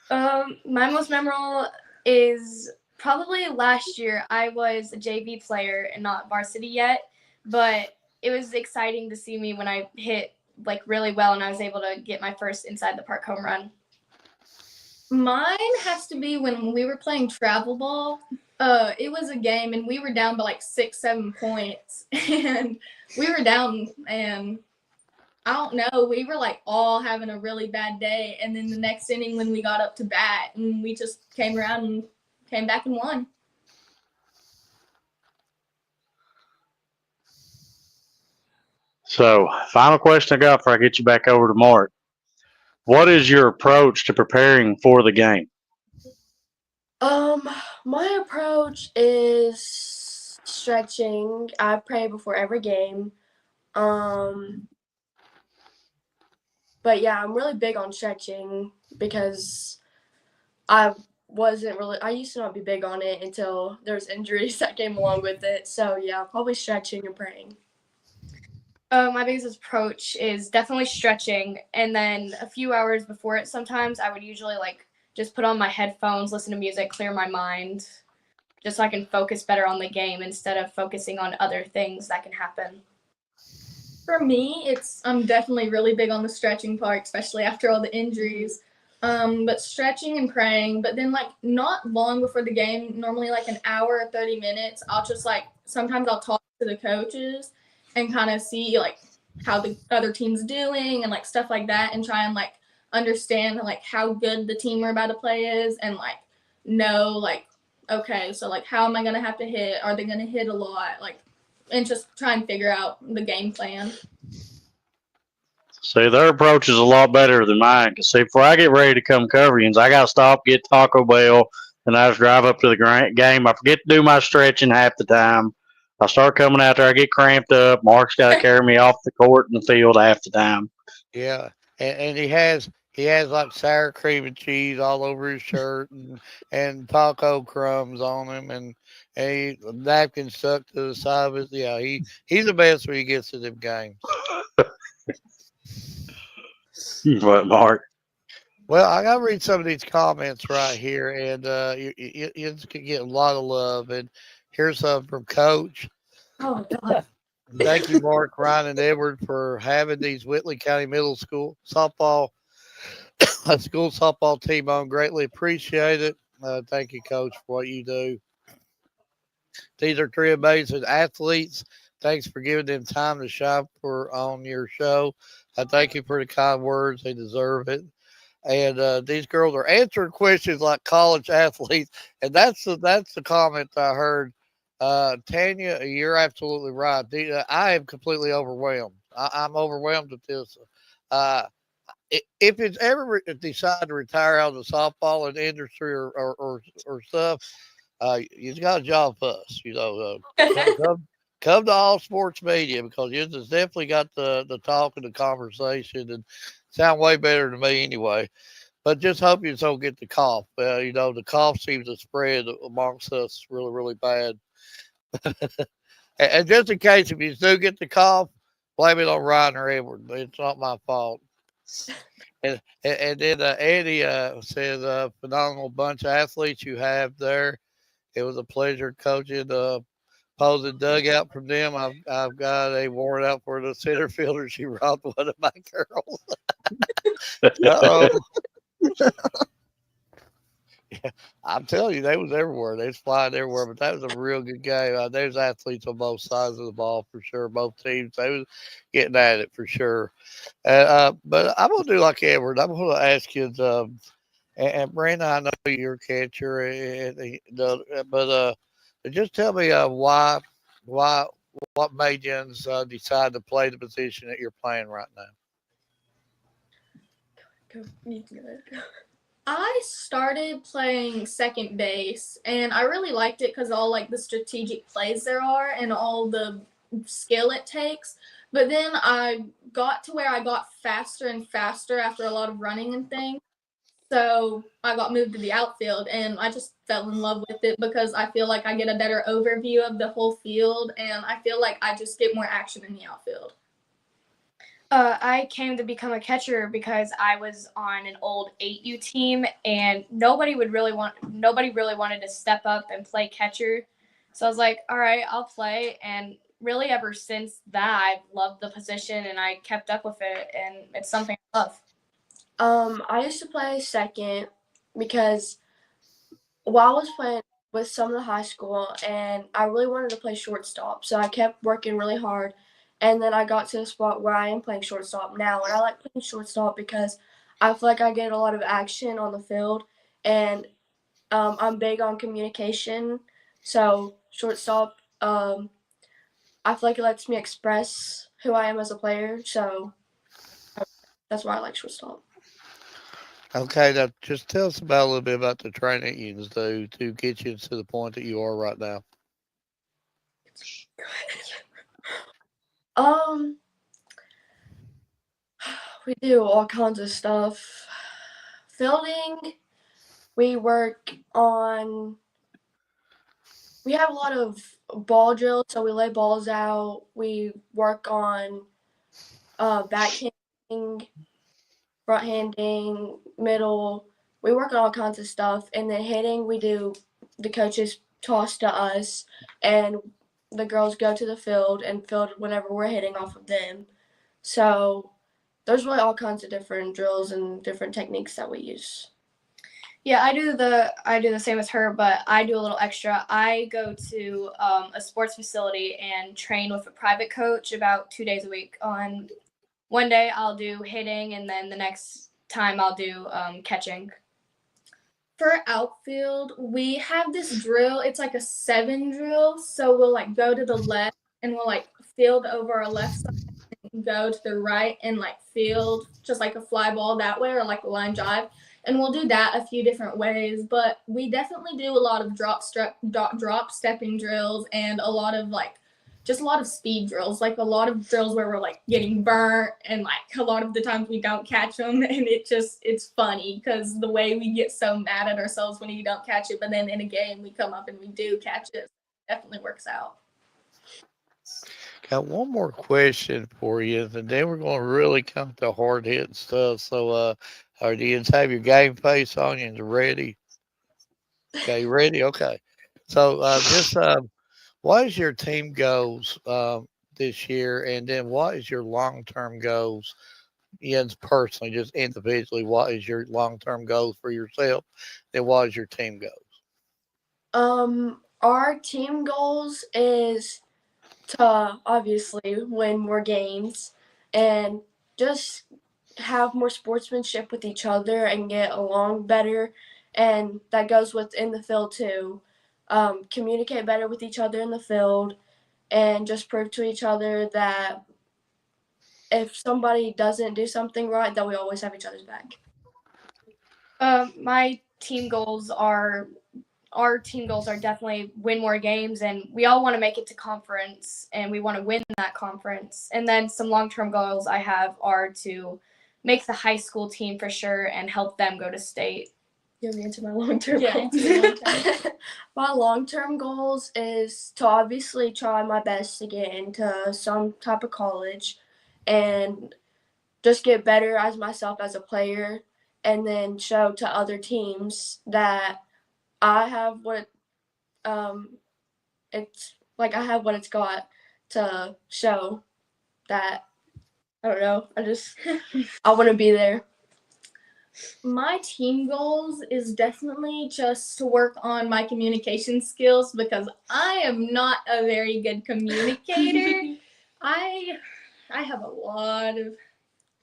My most memorable is probably last year. I was a JV player and not varsity yet, but it was exciting to see me when I hit like really well and I was able to get my first inside the park home run. Mine has to be when we were playing travel ball. It was a game and we were down by like 6-7 points, and we were down, and I don't know, we were like all having a really bad day, and then the next inning when we got up to bat and we just came around and came back and won. So final question I got before I get you back over to Mark. What is your approach to preparing for the game? My approach is stretching. I pray before every game. But yeah, I'm really big on stretching because I used to not be big on it until there's injuries that came along with it. So yeah, probably stretching and praying. My biggest approach is definitely stretching, and then a few hours before it, sometimes I would usually like just put on my headphones, listen to music, clear my mind, just so I can focus better on the game instead of focusing on other things that can happen. For me, I'm definitely really big on the stretching part, especially after all the injuries. But stretching and praying, but then like not long before the game, normally like an hour or 30 minutes, I'll just like sometimes I'll talk to the coaches and kind of see like how the other team's doing and like stuff like that, and try and like understand like how good the team we're about to play is, and like know like, okay, so like how am I gonna have to hit? Are they gonna hit a lot? Like, and just try and figure out the game plan. See, their approach is a lot better than mine. Because, see, before I get ready to come cover you, I got to stop, get Taco Bell, and I just drive up to the game. I forget to do my stretching half the time. I start coming out there, I get cramped up. Mark's got to carry me off the court and the field half the time. Yeah, and he has like sour cream and cheese all over his shirt, and taco crumbs on him, and napkin stuck to the side of his. Yeah, he's the best when he gets to them games. What, Mark? Well, I got to read some of these comments right here, and you can get a lot of love. And here's some from Coach. Oh God. Thank you, Mark, Ryan, and Edward, for having these Whitley County Middle School softball, school softball team on. Greatly appreciate it. Thank you, Coach, for what you do. These are three amazing athletes. Thanks for giving them time to shine for on your show. I thank you for the kind words. They deserve it. And these girls are answering questions like college athletes, and that's the comment I heard. Tanya, you're absolutely right. I am completely overwhelmed. I'm overwhelmed with this. Uh, if it's ever decide to retire out of the softball and industry or stuff, you got a job for us. Come to all sports media because you just definitely got the talk and the conversation and sound way better than me anyway. But just hope you don't get the cough. The cough seems to spread amongst us really, really bad. And just in case if you do get the cough, blame it on Ryan or Edward. It's not my fault. And then Eddie said, phenomenal bunch of athletes you have there. It was a pleasure coaching opposing dugout from them. I've got a warrant out for the center fielder. She robbed one of my girls. Uh-oh. Yeah, I'm telling you, they was everywhere. They was flying everywhere, but that was a real good game. There's athletes on both sides of the ball for sure. Both teams, they was getting at it for sure. But I'm gonna do like Edward. I'm gonna ask you, and Brandon, I know you're a catcher, but just tell me why, what made you decide to play the position that you're playing right now. I started playing second base, and I really liked it because all like the strategic plays there are and all the skill it takes. But then I got to where I got faster and faster after a lot of running and things. So I got moved to the outfield, and I just fell in love with it because I feel like I get a better overview of the whole field, and I feel like I just get more action in the outfield. I came to become a catcher because I was on an old 8U team, and nobody really wanted to step up and play catcher. So I was like, all right, I'll play. And really, ever since that, I've loved the position, and I kept up with it, and it's something I love. I used to play second because while I was playing with some of the high school, and I really wanted to play shortstop, so I kept working really hard. And then I got to the spot where I am playing shortstop now, and I like playing shortstop because I feel like I get a lot of action on the field, and I'm big on communication. So shortstop, I feel like it lets me express who I am as a player. So that's why I like shortstop. Okay, now just tell us about a little bit about the training you do to get you to the point that you are right now. Um, we do all kinds of stuff. Fielding, we work on. We have a lot of ball drills, so we lay balls out. We work on backhanding, front handing, middle. We work on all kinds of stuff. And then hitting, we do the coaches toss to us, and the girls go to the field and field whenever we're hitting off of them. So there's really all kinds of different drills and different techniques that we use. Yeah, I do the same as her, but I do a little extra. I go to a sports facility and train with a private coach about 2 days a week. On one day I'll do hitting, and then the next time I'll do catching. For outfield, we have this drill. It's like a 7 drill. So we'll like go to the left, and we'll like field over our left side, and go to the right and like field just like a fly ball that way, or like a line drive. And we'll do that a few different ways, but we definitely do a lot of drop stepping drills, and a lot of like just a lot of speed drills, like a lot of drills where we're like getting burnt, and like a lot of the times we don't catch them, and it's funny because the way we get so mad at ourselves when you don't catch it, but then in a game we come up and we do catch it. It definitely works out. Got one more question for you, and then we're going to really come to hard hitting stuff. So, do you have your game face on you and ready? Okay, you ready? Okay. So, what is your team goals this year, and then what is your long term goals Jens personally, just individually, what is your long term goals for yourself? Then what is your team goals? Our team goals is to obviously win more games and just have more sportsmanship with each other and get along better. And that goes with in the field too. Communicate better with each other in the field and just prove to each other that if somebody doesn't do something right, that we always have each other's back. My team goals are our team goals are definitely win more games, and we all want to make it to conference, and we want to win that conference. And then some long-term goals I have are to make the high school team for sure and help them go to state. You want me into my long-term Yeah, goals? do long-term. My long-term goals is to obviously try my best to get into some type of college and just get better as myself as a player, and then show to other teams that I have what it's like I have what it's got to show that I don't know. I want to be there. My team goals is definitely just to work on my communication skills because I am not a very good communicator. I have a lot of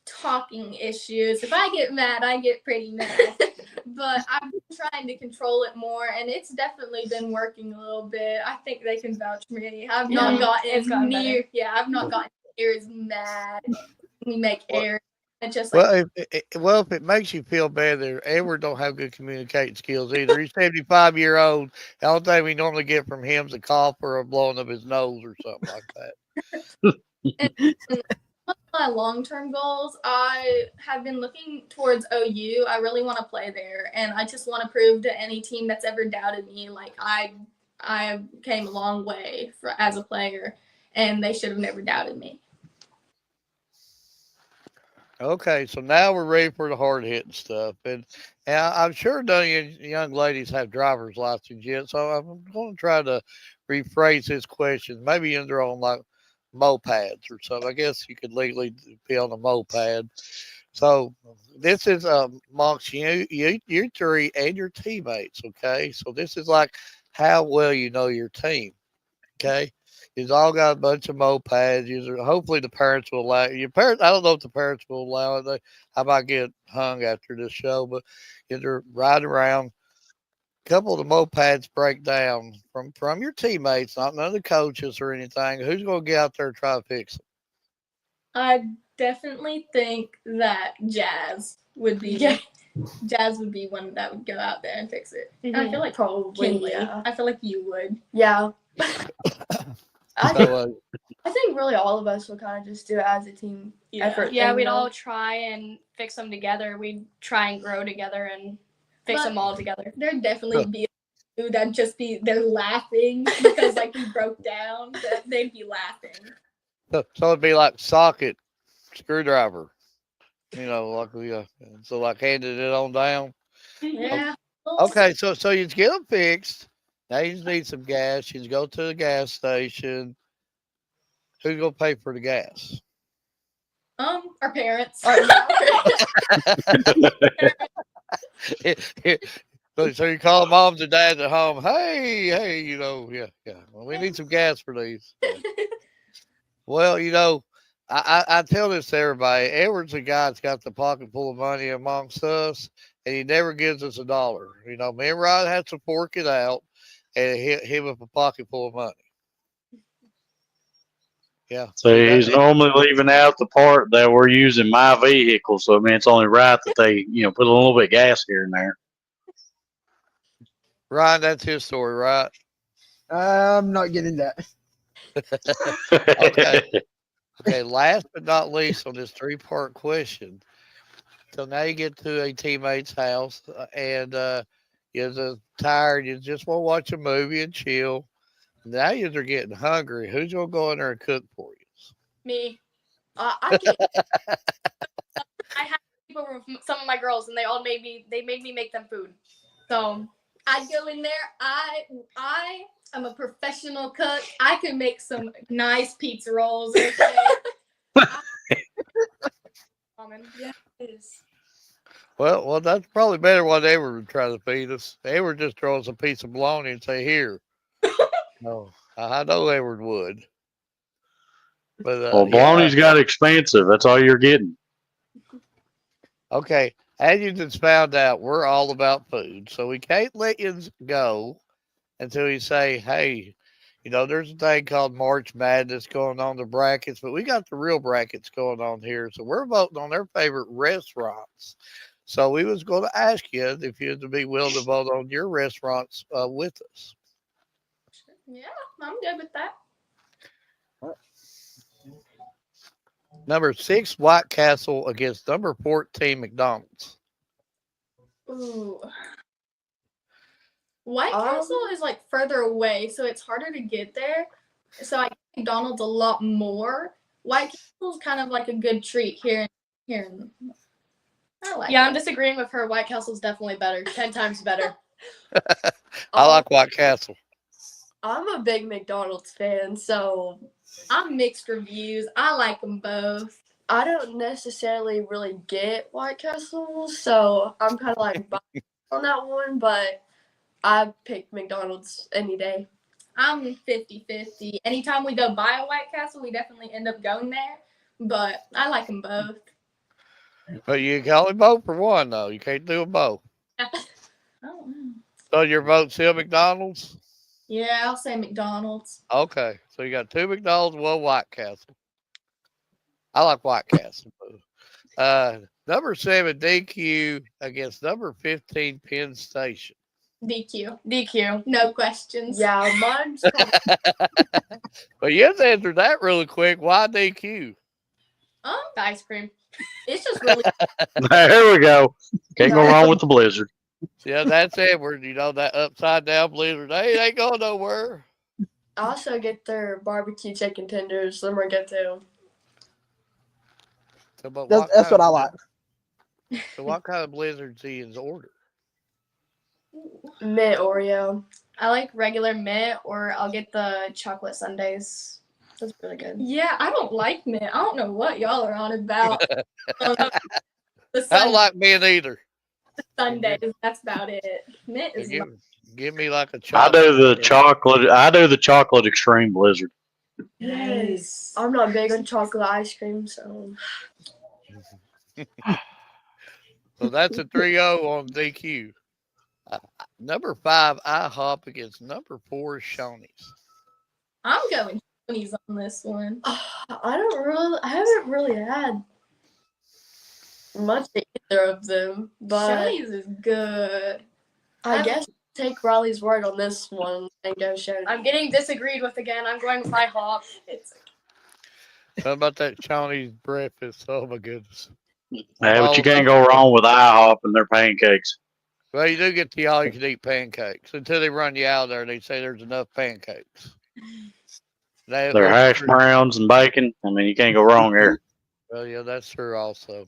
talking issues. If I get mad, I get pretty mad. But I've been trying to control it more, and it's definitely been working a little bit. I think they can vouch for me. I've not gotten near. Yeah, I've not gotten near as mad. We make errors. It's just like If it makes you feel better, Edward don't have good communicating skills either. He's 75-year-old. The only thing we normally get from him is a cough or a blowing of his nose or something like that. and my long-term goals, I have been looking towards OU. I really want to play there, and I just want to prove to any team that's ever doubted me, like I came a long way as a player, and they should have never doubted me. Okay, so now we're ready for the hard hitting stuff, and I'm sure none of you young ladies have driver's license yet, so I'm going to try to rephrase this question. Maybe in their own like mopeds or something. I guess you could legally be on a moped. So this is amongst you three and your teammates. Okay, so this is like how well you know your team. Okay. He's all got a bunch of mopeds. Hopefully the parents will allow your parents. I don't know if the parents will allow it. I might get hung after this show, but they're riding around. A couple of the mopeds break down from your teammates, not none of the coaches or anything. Who's going to get out there and try to fix it? I definitely think that Jazz would be one that would go out there and fix it. Mm-hmm. I feel like probably. I feel like you would. Yeah. So, I think really all of us will kind of just do it as a team effort. Yeah, we'd all try and fix them together. We'd try and grow together and fix them all together. There'd definitely be a few that'd just be they're laughing because like we broke down. They'd be laughing. so it'd be like socket, screwdriver. Like so like handed it on down. Yeah. Okay, so you get them fixed. Now you just need some gas. You just go to the gas station. Who's gonna pay for the gas? Our parents. So you call moms and dads at home. Hey, yeah. Well, we need some gas for these. Well, I tell this to everybody. Edward's a guy that's got the pocket full of money amongst us, and he never gives us a dollar. Me and Rod have to fork it out and hit him with a pocket full of money. Yeah. So he's normally leaving out the part that we're using my vehicle. So I mean, it's only right that they, put a little bit of gas here and there. Ryan, that's his story, right? I'm not getting that. Okay. Last but not least on this 3-part question. So now you get to a teammate's house and you're just tired. You just want to watch a movie and chill. Now you're getting hungry. Who's gonna go in there and cook for you? Me. I can. I had people with some of my girls, and they made me make them food. So I'd go in there. I am a professional cook. I could make some nice pizza rolls. Okay? common. Yeah, it is. Well, that's probably better than what they were trying to feed us. They were just throwing us a piece of bologna and say, "Here." No, I know Edward would, but Well, yeah. bologna's got expensive. That's all you're getting. Okay, as you just found out, we're all about food, so we can't let you go until you say, "Hey, there's a thing called March Madness going on the brackets, but we got the real brackets going on here, so we're voting on their favorite restaurants." So we was going to ask you if you'd be willing to vote on your restaurants with us. Yeah, I'm good with that. Number 6, White Castle against number 14, McDonald's. Ooh. White Um, Castle is like further away, so it's harder to get there. So I get McDonald's a lot more. White Castle is kind of like a good treat here. I like Yeah, it. I'm disagreeing with her. White Castle's definitely better. 10 times better. I like White Castle. I'm a big McDonald's fan, so I'm mixed reviews. I like them both. I don't necessarily really get White Castle, so I'm kind of like biased on that one, but I pick McDonald's any day. I'm 50-50. Anytime we go buy a White Castle, we definitely end up going there. But I like them both. But you can only vote for one, though. You can't do them both. Oh, wow. So your vote's still McDonald's? Yeah, I'll say McDonald's. Okay, so you got 2 McDonald's, 1 White Castle. I like White Castle. Number 7, DQ against number 15, Penn Station. DQ. DQ. No questions. Yeah, mine's But you have to answer that really quick. Why DQ? The ice cream. It's just really There we go. Can't go wrong with the blizzard. Yeah, that's Edward. That upside down blizzard. They ain't going nowhere. I also get their barbecue chicken tenders. Them are good too. So, but That's what I like. So what kind of blizzards he in order? Mint Oreo. I like regular mint, or I'll get the chocolate sundaes. That's really good. Yeah, I don't like mint. I don't know what y'all are on about. The I don't like mint either. Sundays, that's about it. Mint is Give me like a I chocolate. do the chocolate. I do the chocolate extreme blizzard. yes. I'm not big on chocolate ice cream, so So that's a 3-0 on DQ. Number 5, IHOP against number 4, Shoney's. I'm going Shoney's on this one. I haven't really had much of either of them, but Shoney's is good. I guess take Riley's word on this one and go Shoney's. I'm getting disagreed with again. I'm going with IHOP. It's How about that Shoney's breakfast? Oh my goodness. Hey, but you can't go wrong with IHOP and their pancakes. Well, you do get the all you can eat pancakes until they run you out there and they say there's enough pancakes. Their hash browns and bacon. I mean, you can't go wrong here. Well, yeah, that's true also.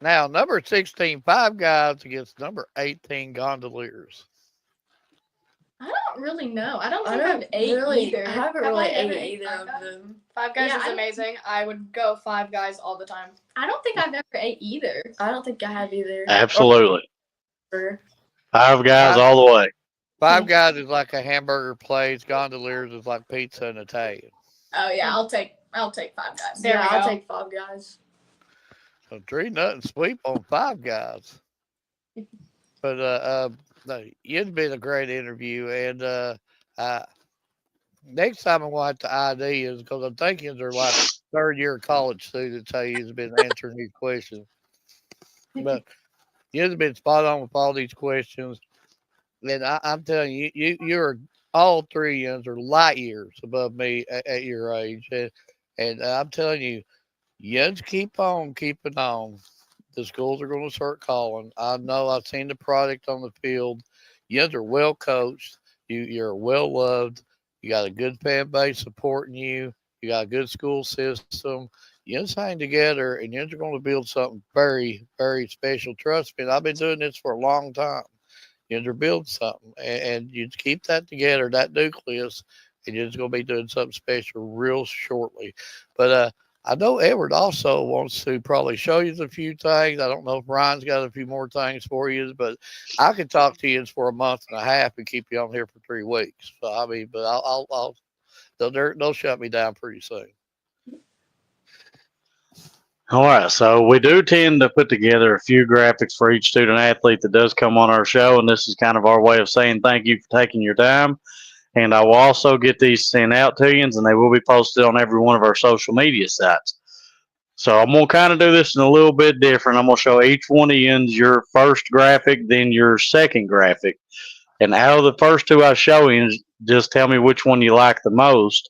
Now, number 16, Five Guys against number 18, Gondoliers. I don't really know. I don't I think don't I've ate really, either. I haven't Have really I ever ate either Five of Guys? them. Five Guys Yeah, is I don't- amazing. I would go Five Guys all the time. I don't think I've ever ate either. I don't think I have either. Absolutely. Or- Five Guys all the way. Five Guys is like a hamburger place. Gondoliers is like pizza and Italian. Oh yeah, I'll take Five Guys. There yeah, we I'll go. take Five Guys. So 3-0 sweep on Five Guys. But no, you'd been a great interview, and next time I want the ideas because I'm thinking they're like third-year college students. How you've been answering these questions, but you've been spot on with all these questions, and I'm telling you, you're all 3 years are light years above me at your age, and I'm telling you, you just keep on keeping on. The schools are going to start calling. I know I've seen the product on the field. You guys are well coached. You're well loved. You got a good fan base supporting you. You got a good school system. You just hang together, and you're going to build something very, very special. Trust me, I've been doing this for a long time. You're building something, and you keep that together, that nucleus, and you're just going to be doing something special real shortly. But I know Edward also wants to probably show you a few things. I don't know if Ryan's got a few more things for you, but I could talk to you for a month and a half and keep you on here for 3 weeks. So I mean, but they'll shut me down pretty soon. All right, so we do tend to put together a few graphics for each student athlete that does come on our show, and this is kind of our way of saying thank you for taking your time. And I will also get these sent out to you, and they will be posted on every one of our social media sites. So I'm gonna kind of do this in a little bit different. I'm gonna show each one of you your first graphic, then your second graphic, and out of the first two I show you, just tell me which one you like the most.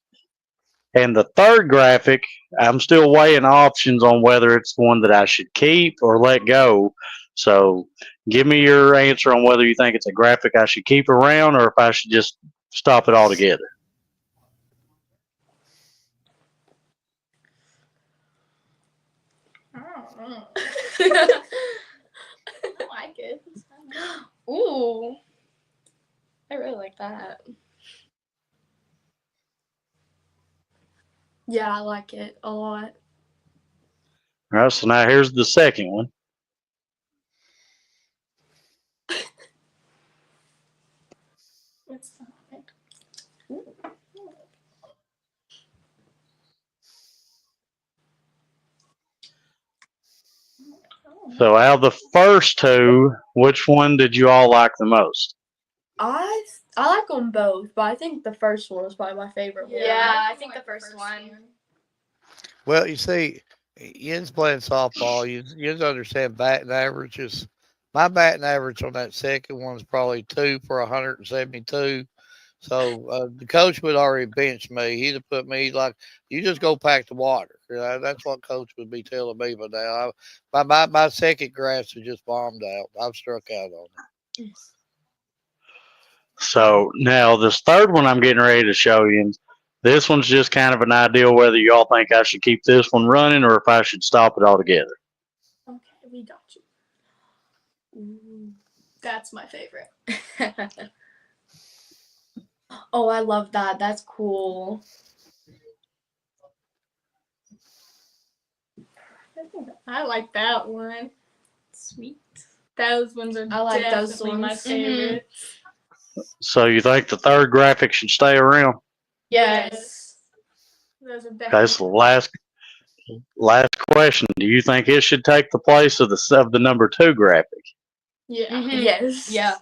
And the third graphic, I'm still weighing options on whether it's one that I should keep or let go. So give me your answer on whether you think it's a graphic I should keep around or if I should just stop it altogether. I don't know. I like it. Ooh, I really like that. Yeah, I like it a lot. All right, so now here's the second one. What's that? So out of the first two, which one did you all like the most? I like them both, but I think the first one was probably my favorite one. Yeah, I think the first one. Well, you see, Yin's playing softball. You understand batting averages. My batting average on that second one is probably 2 for 172. So the coach would already bench me. He'd have put me like, you just go pack the water. That's what coach would be telling me. But now, my second grass is just bombed out. I've struck out on it. So now this third one I'm getting ready to show you. This one's just kind of an idea whether y'all think I should keep this one running or if I should stop it altogether. Okay, we got you. That's my favorite. Oh, I love that. That's cool. I like that one. Sweet. Those ones are I like those definitely my ones. favorite. So you think the third graphic should stay around? Yes. Those are Okay, definitely. so last question. Do you think it should take the place of the number 2 graphic? Yeah. Yes. Yeah.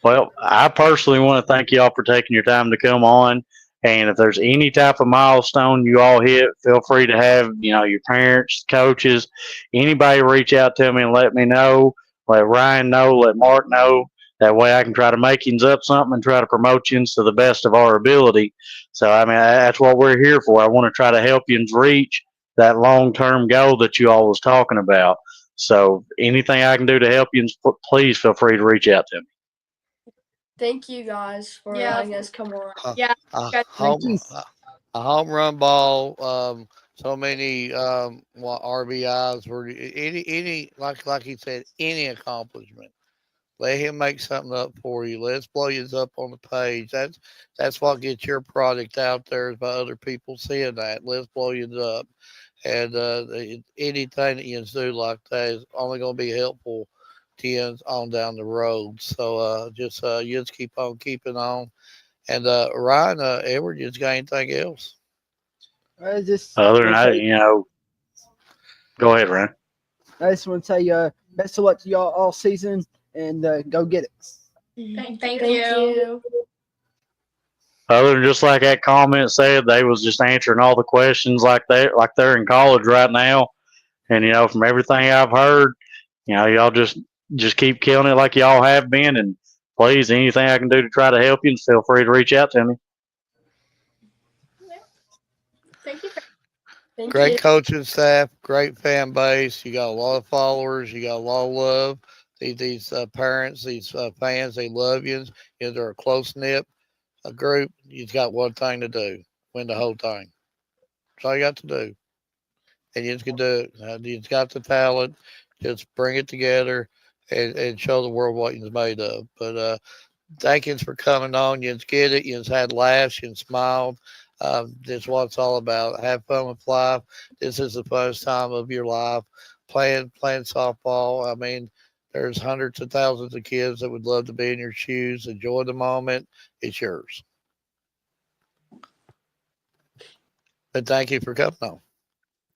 Well, I personally want to thank y'all for taking your time to come on. And if there's any type of milestone you all hit, feel free to have, your parents, coaches, anybody reach out to me and let me know. Let Ryan know, let Mark know. That way I can try to make you up something and try to promote you to the best of our ability. So, I mean, that's what we're here for. I want to try to help you reach that long-term goal that you all was talking about. So anything I can do to help you, please feel free to reach out to me. Thank you guys for letting us come on. Yeah. A home run ball, so many RBIs, or any like he said, any accomplishment. Let him make something up for you. Let's blow you up on the page. That's what gets your product out there is by other people seeing that. Let's blow you up. And anything that you do like that is only going to be helpful to you on down the road. So you just keep on keeping on. And Ryan, Edward, you just got anything else? I just Other than want to that, say, go ahead, Ryan. I just want to say, best of luck to y'all all season, and go get it. Thank Thank you. Other than just like that comment said, they was just answering all the questions like they're in college right now. And from everything I've heard, y'all just keep killing it like y'all have been. And please, anything I can do to try to help you, feel free to reach out to me. Thank you. Thank Great you. coaching staff, great fan base. You got a lot of followers. You got a lot of love. These parents, these fans, they love you. They're a close knit group. You've got one thing to do: win the whole thing. That's all you got to do, and you can do it. You've got the talent. Just bring it together and show the world what you're made of. But thank you for coming on. You get it. You had laughs. You smiled. This is what it's all about. Have fun with life. This is the funnest time of your life. Playing softball. I mean, there's hundreds of thousands of kids that would love to be in your shoes. Enjoy the moment. It's yours. And thank you for coming on.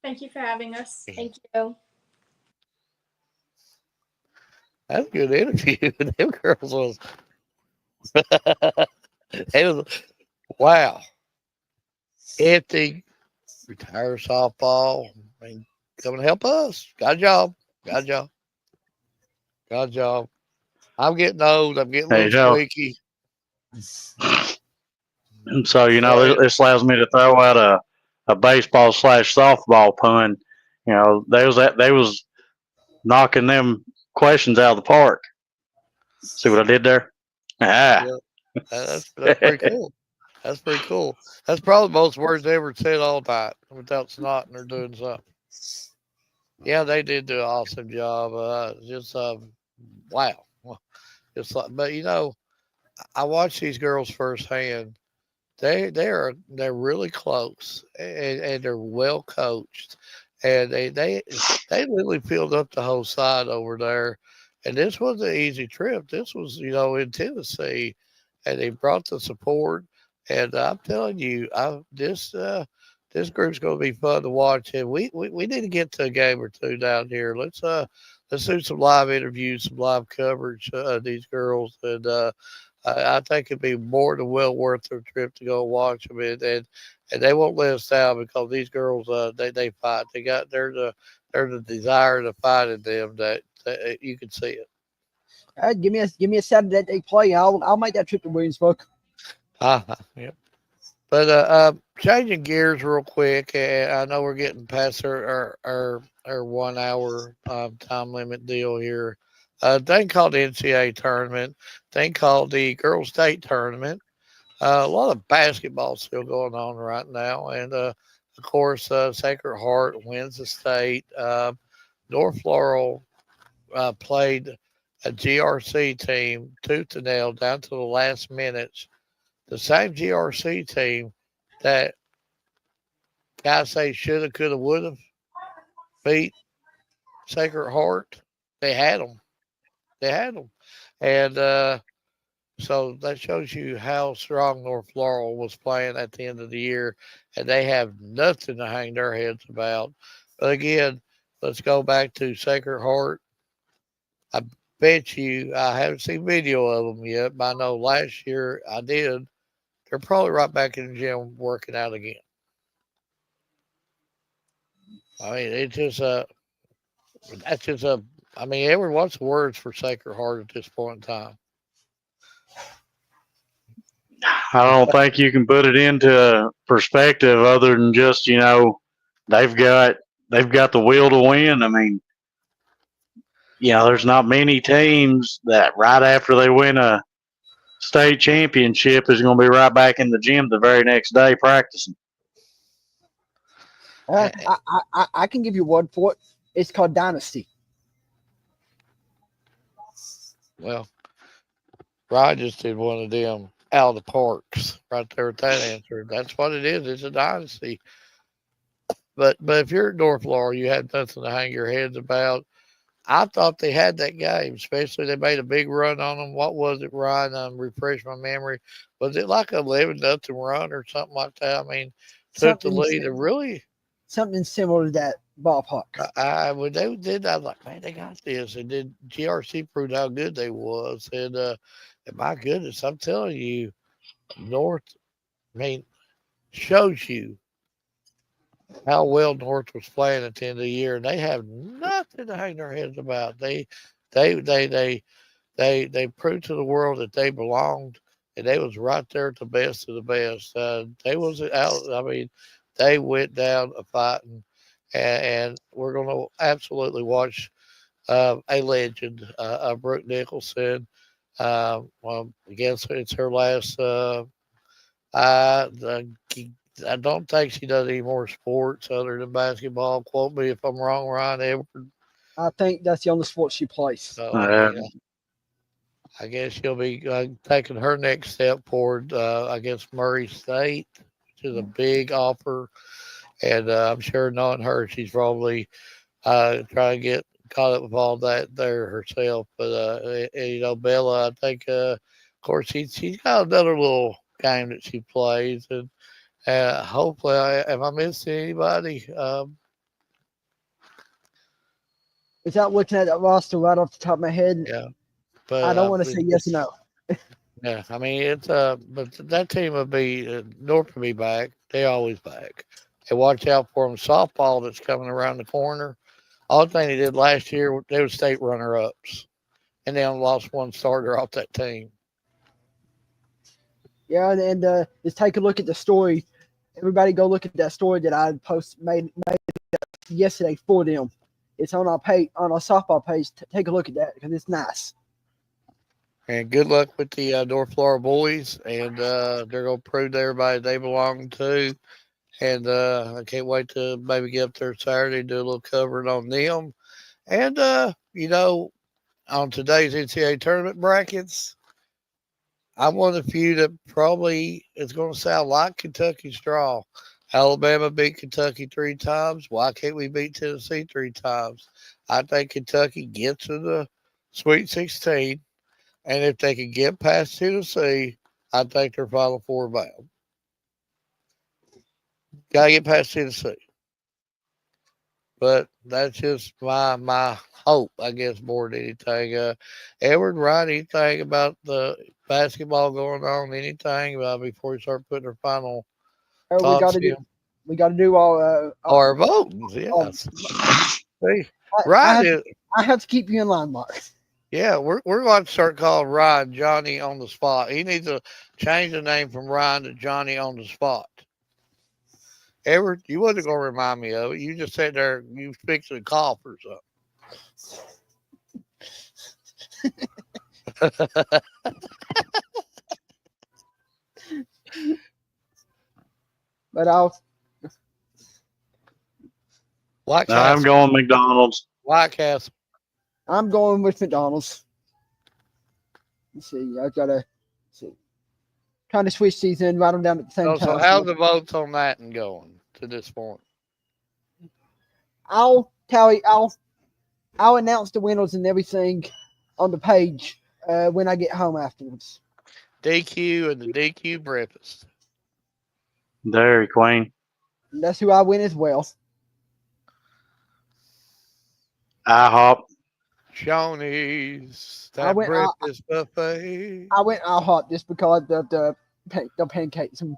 Thank you for having us. Thank you. That's a good interview. Them girls was, it was wow. Empty, retired softball. I mean, come and help us. Got a job. Got a job. Got a job. I'm getting old. I'm getting a There little you go. squeaky. And so, Yeah, this allows me to throw out a baseball slash softball pun. They was knocking them questions out of the park. See what I did there? Ah. yeah. That's pretty cool. That's pretty cool. That's probably the most words they ever said all night without snotting or doing something. Yeah, they did do an awesome job. Just wow. Just like, but I watched these girls firsthand. They're really close and they're well coached, and they literally filled up the whole side over there. And this was an easy trip. This was in Tennessee, and they brought the support. And I'm telling you, this group's going to be fun to watch. And we need to get to a game or two down here. Let's do some live interviews, some live coverage of these girls, and I think it'd be more than well worth their trip to go watch them, and they won't let us down because these girls they fight. They're the desire to fight in them that you can see it. All right, give me a Saturday that they play. I'll make that trip to Williamsburg. Yep. But changing gears real quick, and I know we're getting past our 1 hour time limit deal here. Thing called the NCAA tournament, thing called the girls state tournament. A lot of basketball still going on right now, and of course, Sacred Heart wins the state. North Laurel played a GRC team tooth and nail down to the last minutes. The same GRC team that guys say shoulda, coulda, woulda beat Sacred Heart. They had them. They had them, and so that shows you how strong North Laurel was playing at the end of the year, and they have nothing to hang their heads about. But again, let's go back to Sacred Heart. I bet you I haven't seen video of them yet, but I know last year I did. They're probably right back in the gym working out again. I mean, it's just that's just a. I mean, everyone's words for Sacred Heart at this point in time. I don't think you can put it into perspective other than just they've got the will to win. I mean, there's not many teams that right after they win a state championship is going to be right back in the gym the very next day practicing. I can give you a word for it. It's called dynasty. Well, Ryan just did one of them out of the parks right there with that answer. That's what it is. It's a dynasty. But if you're at North Laurel, you had nothing to hang your heads about. I thought they had that game, especially they made a big run on them. What was it, Ryan? Refresh my memory. Was it like 11-0 run or something like that? I mean, took the lead and really something similar to that ballpark. When they did, I was like, man, they got this. And then GRC proved how good they was. And my goodness, I'm telling you, North, I mean, shows you how well North was playing at the end of the year, and they have nothing to hang their heads about. They proved to the world that they belonged, and they was right there at the best of the best. They was out. I mean, they went down a fighting, and we're going to absolutely watch a legend, Brooke Nicholson. Well, I guess it's her last. I don't think she does any more sports other than basketball. Quote me if I'm wrong, Ryan Edward. I think that's the only sport she plays. So I guess she'll be taking her next step forward against Murray State. which is a big offer. And I'm sure knowing her, she's probably trying to get caught up with all that there herself. But Bella, I think, of course, she's got another little game that she plays, and hopefully, am I missing anybody? Without looking at that roster right off the top of my head, Yeah, I but don't want to say yes or no. yeah, I mean it's but that team will be North will be back. They always back. And watch out for them. Softball that's coming around the corner. All the thing they did last year, they were state runner ups, and they only lost one starter off that team. Yeah, and just take a look at the story. Everybody, go look at that story that I made yesterday for them. It's on our page, on our softball page. Take a look at that because it's nice. And good luck with the North Florida boys, and they're gonna prove to everybody they belong to. And I can't wait to maybe get up there Saturday and do a little covering on them. And on today's NCAA tournament brackets, I'm one of the few that probably is going to sound like Kentucky's draw. Alabama beat Kentucky 3 times. Why can't we beat Tennessee 3 times? I think Kentucky gets to the Sweet 16, and if they can get past Tennessee, I think they're Final Four bound. Got to get past Tennessee. But that's just my hope, I guess, more than anything. Edward, Ryan, anything about the basketball going on? Anything about before we start putting our final We got thoughts to do. in? We got to do all. Or voting, yes. See, Ryan is, I have to keep you in line, Mark. yeah, we're going to start calling Ryan Johnny on the spot. He needs to change the name from Ryan to Johnny on the spot. Edward, you wasn't going to remind me of it. You just sat there, you fixing a cough or something. But I'll. White No, I'm Castle. going McDonald's. White Castle. I'm going with McDonald's. Let's see. I've got to see. Trying to switch these in, write them down at the same So time. how's the votes on that and going to this point? I'll tally. I'll announce the winners and everything on the page when I get home afterwards. DQ and the DQ breakfast. Dairy Queen. And that's who I win as well. IHOP. Shoney's. I That went- breakfast buffet. I went IHOP just because of the pancakes and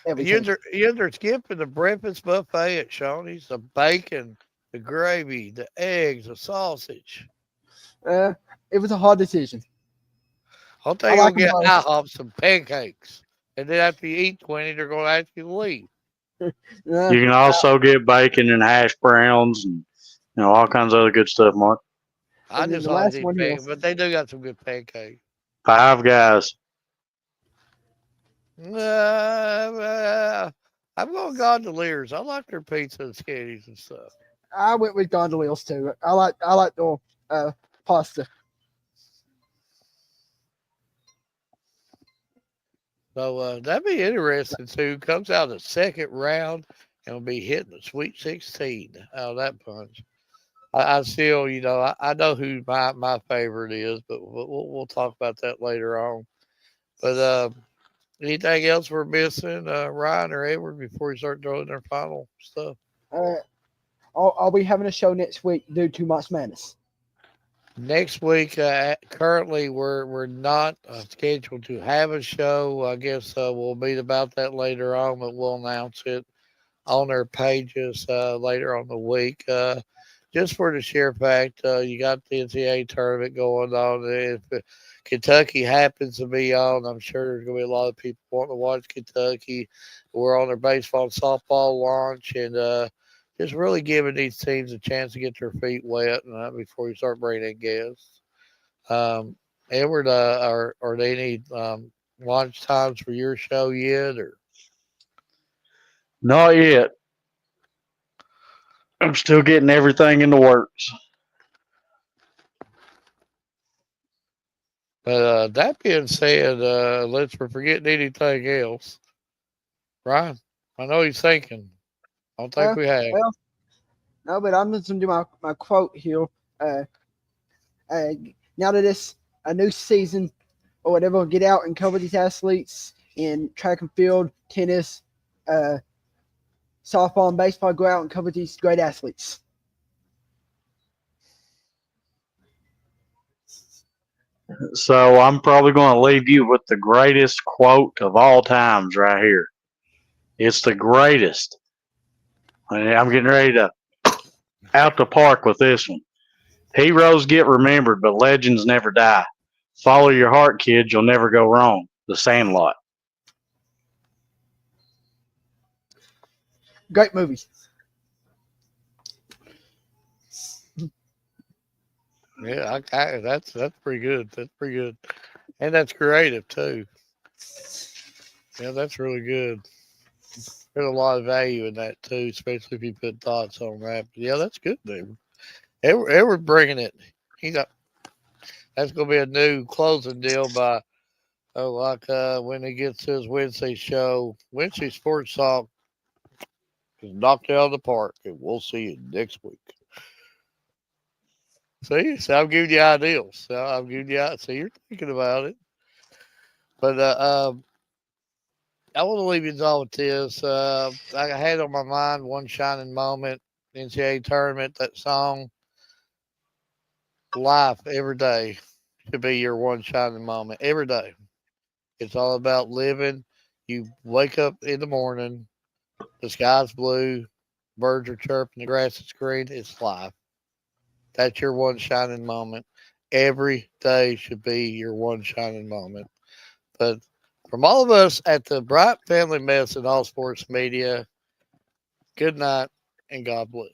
everything. You under skipping the breakfast buffet at Shoney's? The bacon, the gravy, the eggs, the sausage. It was a hard decision. I'll tell I you, like go get them both. IHOP some pancakes. And then after you eat 20, they're going to ask you to leave. Uh, You can also get bacon and hash browns and all kinds of other good stuff, Mark. I And then just the always last eat one pancakes, here. but they do got some good pancakes. Five Guys. I'm going Gondoliers. I like their pizza and skinnies and stuff. I went with Gondoliers too. I like the pasta. So that'd be interesting too. Comes out the second round and will be hitting the Sweet 16 out of that punch. I still, I know who my favorite is, but we'll talk about that later on. But anything else we're missing, Ryan or Edward, before we start throwing their final stuff? Are we having a show next week due to March Madness? Next week, currently we're not scheduled to have a show. I guess we'll meet about that later on, but we'll announce it on their pages later on the week. Just for the sheer fact, you got the NCAA tournament going on. If Kentucky happens to be on, I'm sure there's going to be a lot of people wanting to watch Kentucky. We're on their baseball and softball launch, and just really giving these teams a chance to get their feet wet before you start bringing in guests. Edward, are there any launch times for your show yet? Or Not yet. I'm still getting everything in the works. But that being said, unless we're forgetting anything else, Ryan. I know he's thinking. I don't think we have. Well, no, but I'm just gonna do my quote here. Now that it's a new season or whatever, get out and cover these athletes in track and field, tennis, softball, and baseball. Go out and cover these great athletes. So I'm probably going to leave you with the greatest quote of all times right here. It's the greatest. And I'm getting ready to out the park with this one. Heroes get remembered, but legends never die. Follow your heart, kids. You'll never go wrong. The Sandlot. Great movie. Yeah, that's pretty good. That's pretty good, and that's creative too. Yeah, that's really good. There's a lot of value in that too, especially if you put thoughts on that. But yeah, that's good, dude. Edward bringing it. He's got that's gonna be a new closing deal by when he gets to his Wednesday show. Wednesday Sports Talk is knocked out of the park, and we'll see you next week. See, so I'm giving you ideals. So I'm giving you. So you're thinking about it, but I want to leave you all with this. I had on my mind one shining moment, NCAA tournament. That song, "Life Every Day," should be your one shining moment every day. It's all about living. You wake up in the morning, the sky's blue, birds are chirping, the grass is green. It's life. That's your one shining moment. Every day should be your one shining moment. But from all of us at the Bryant Family Medicine All Sports Media, good night and God bless.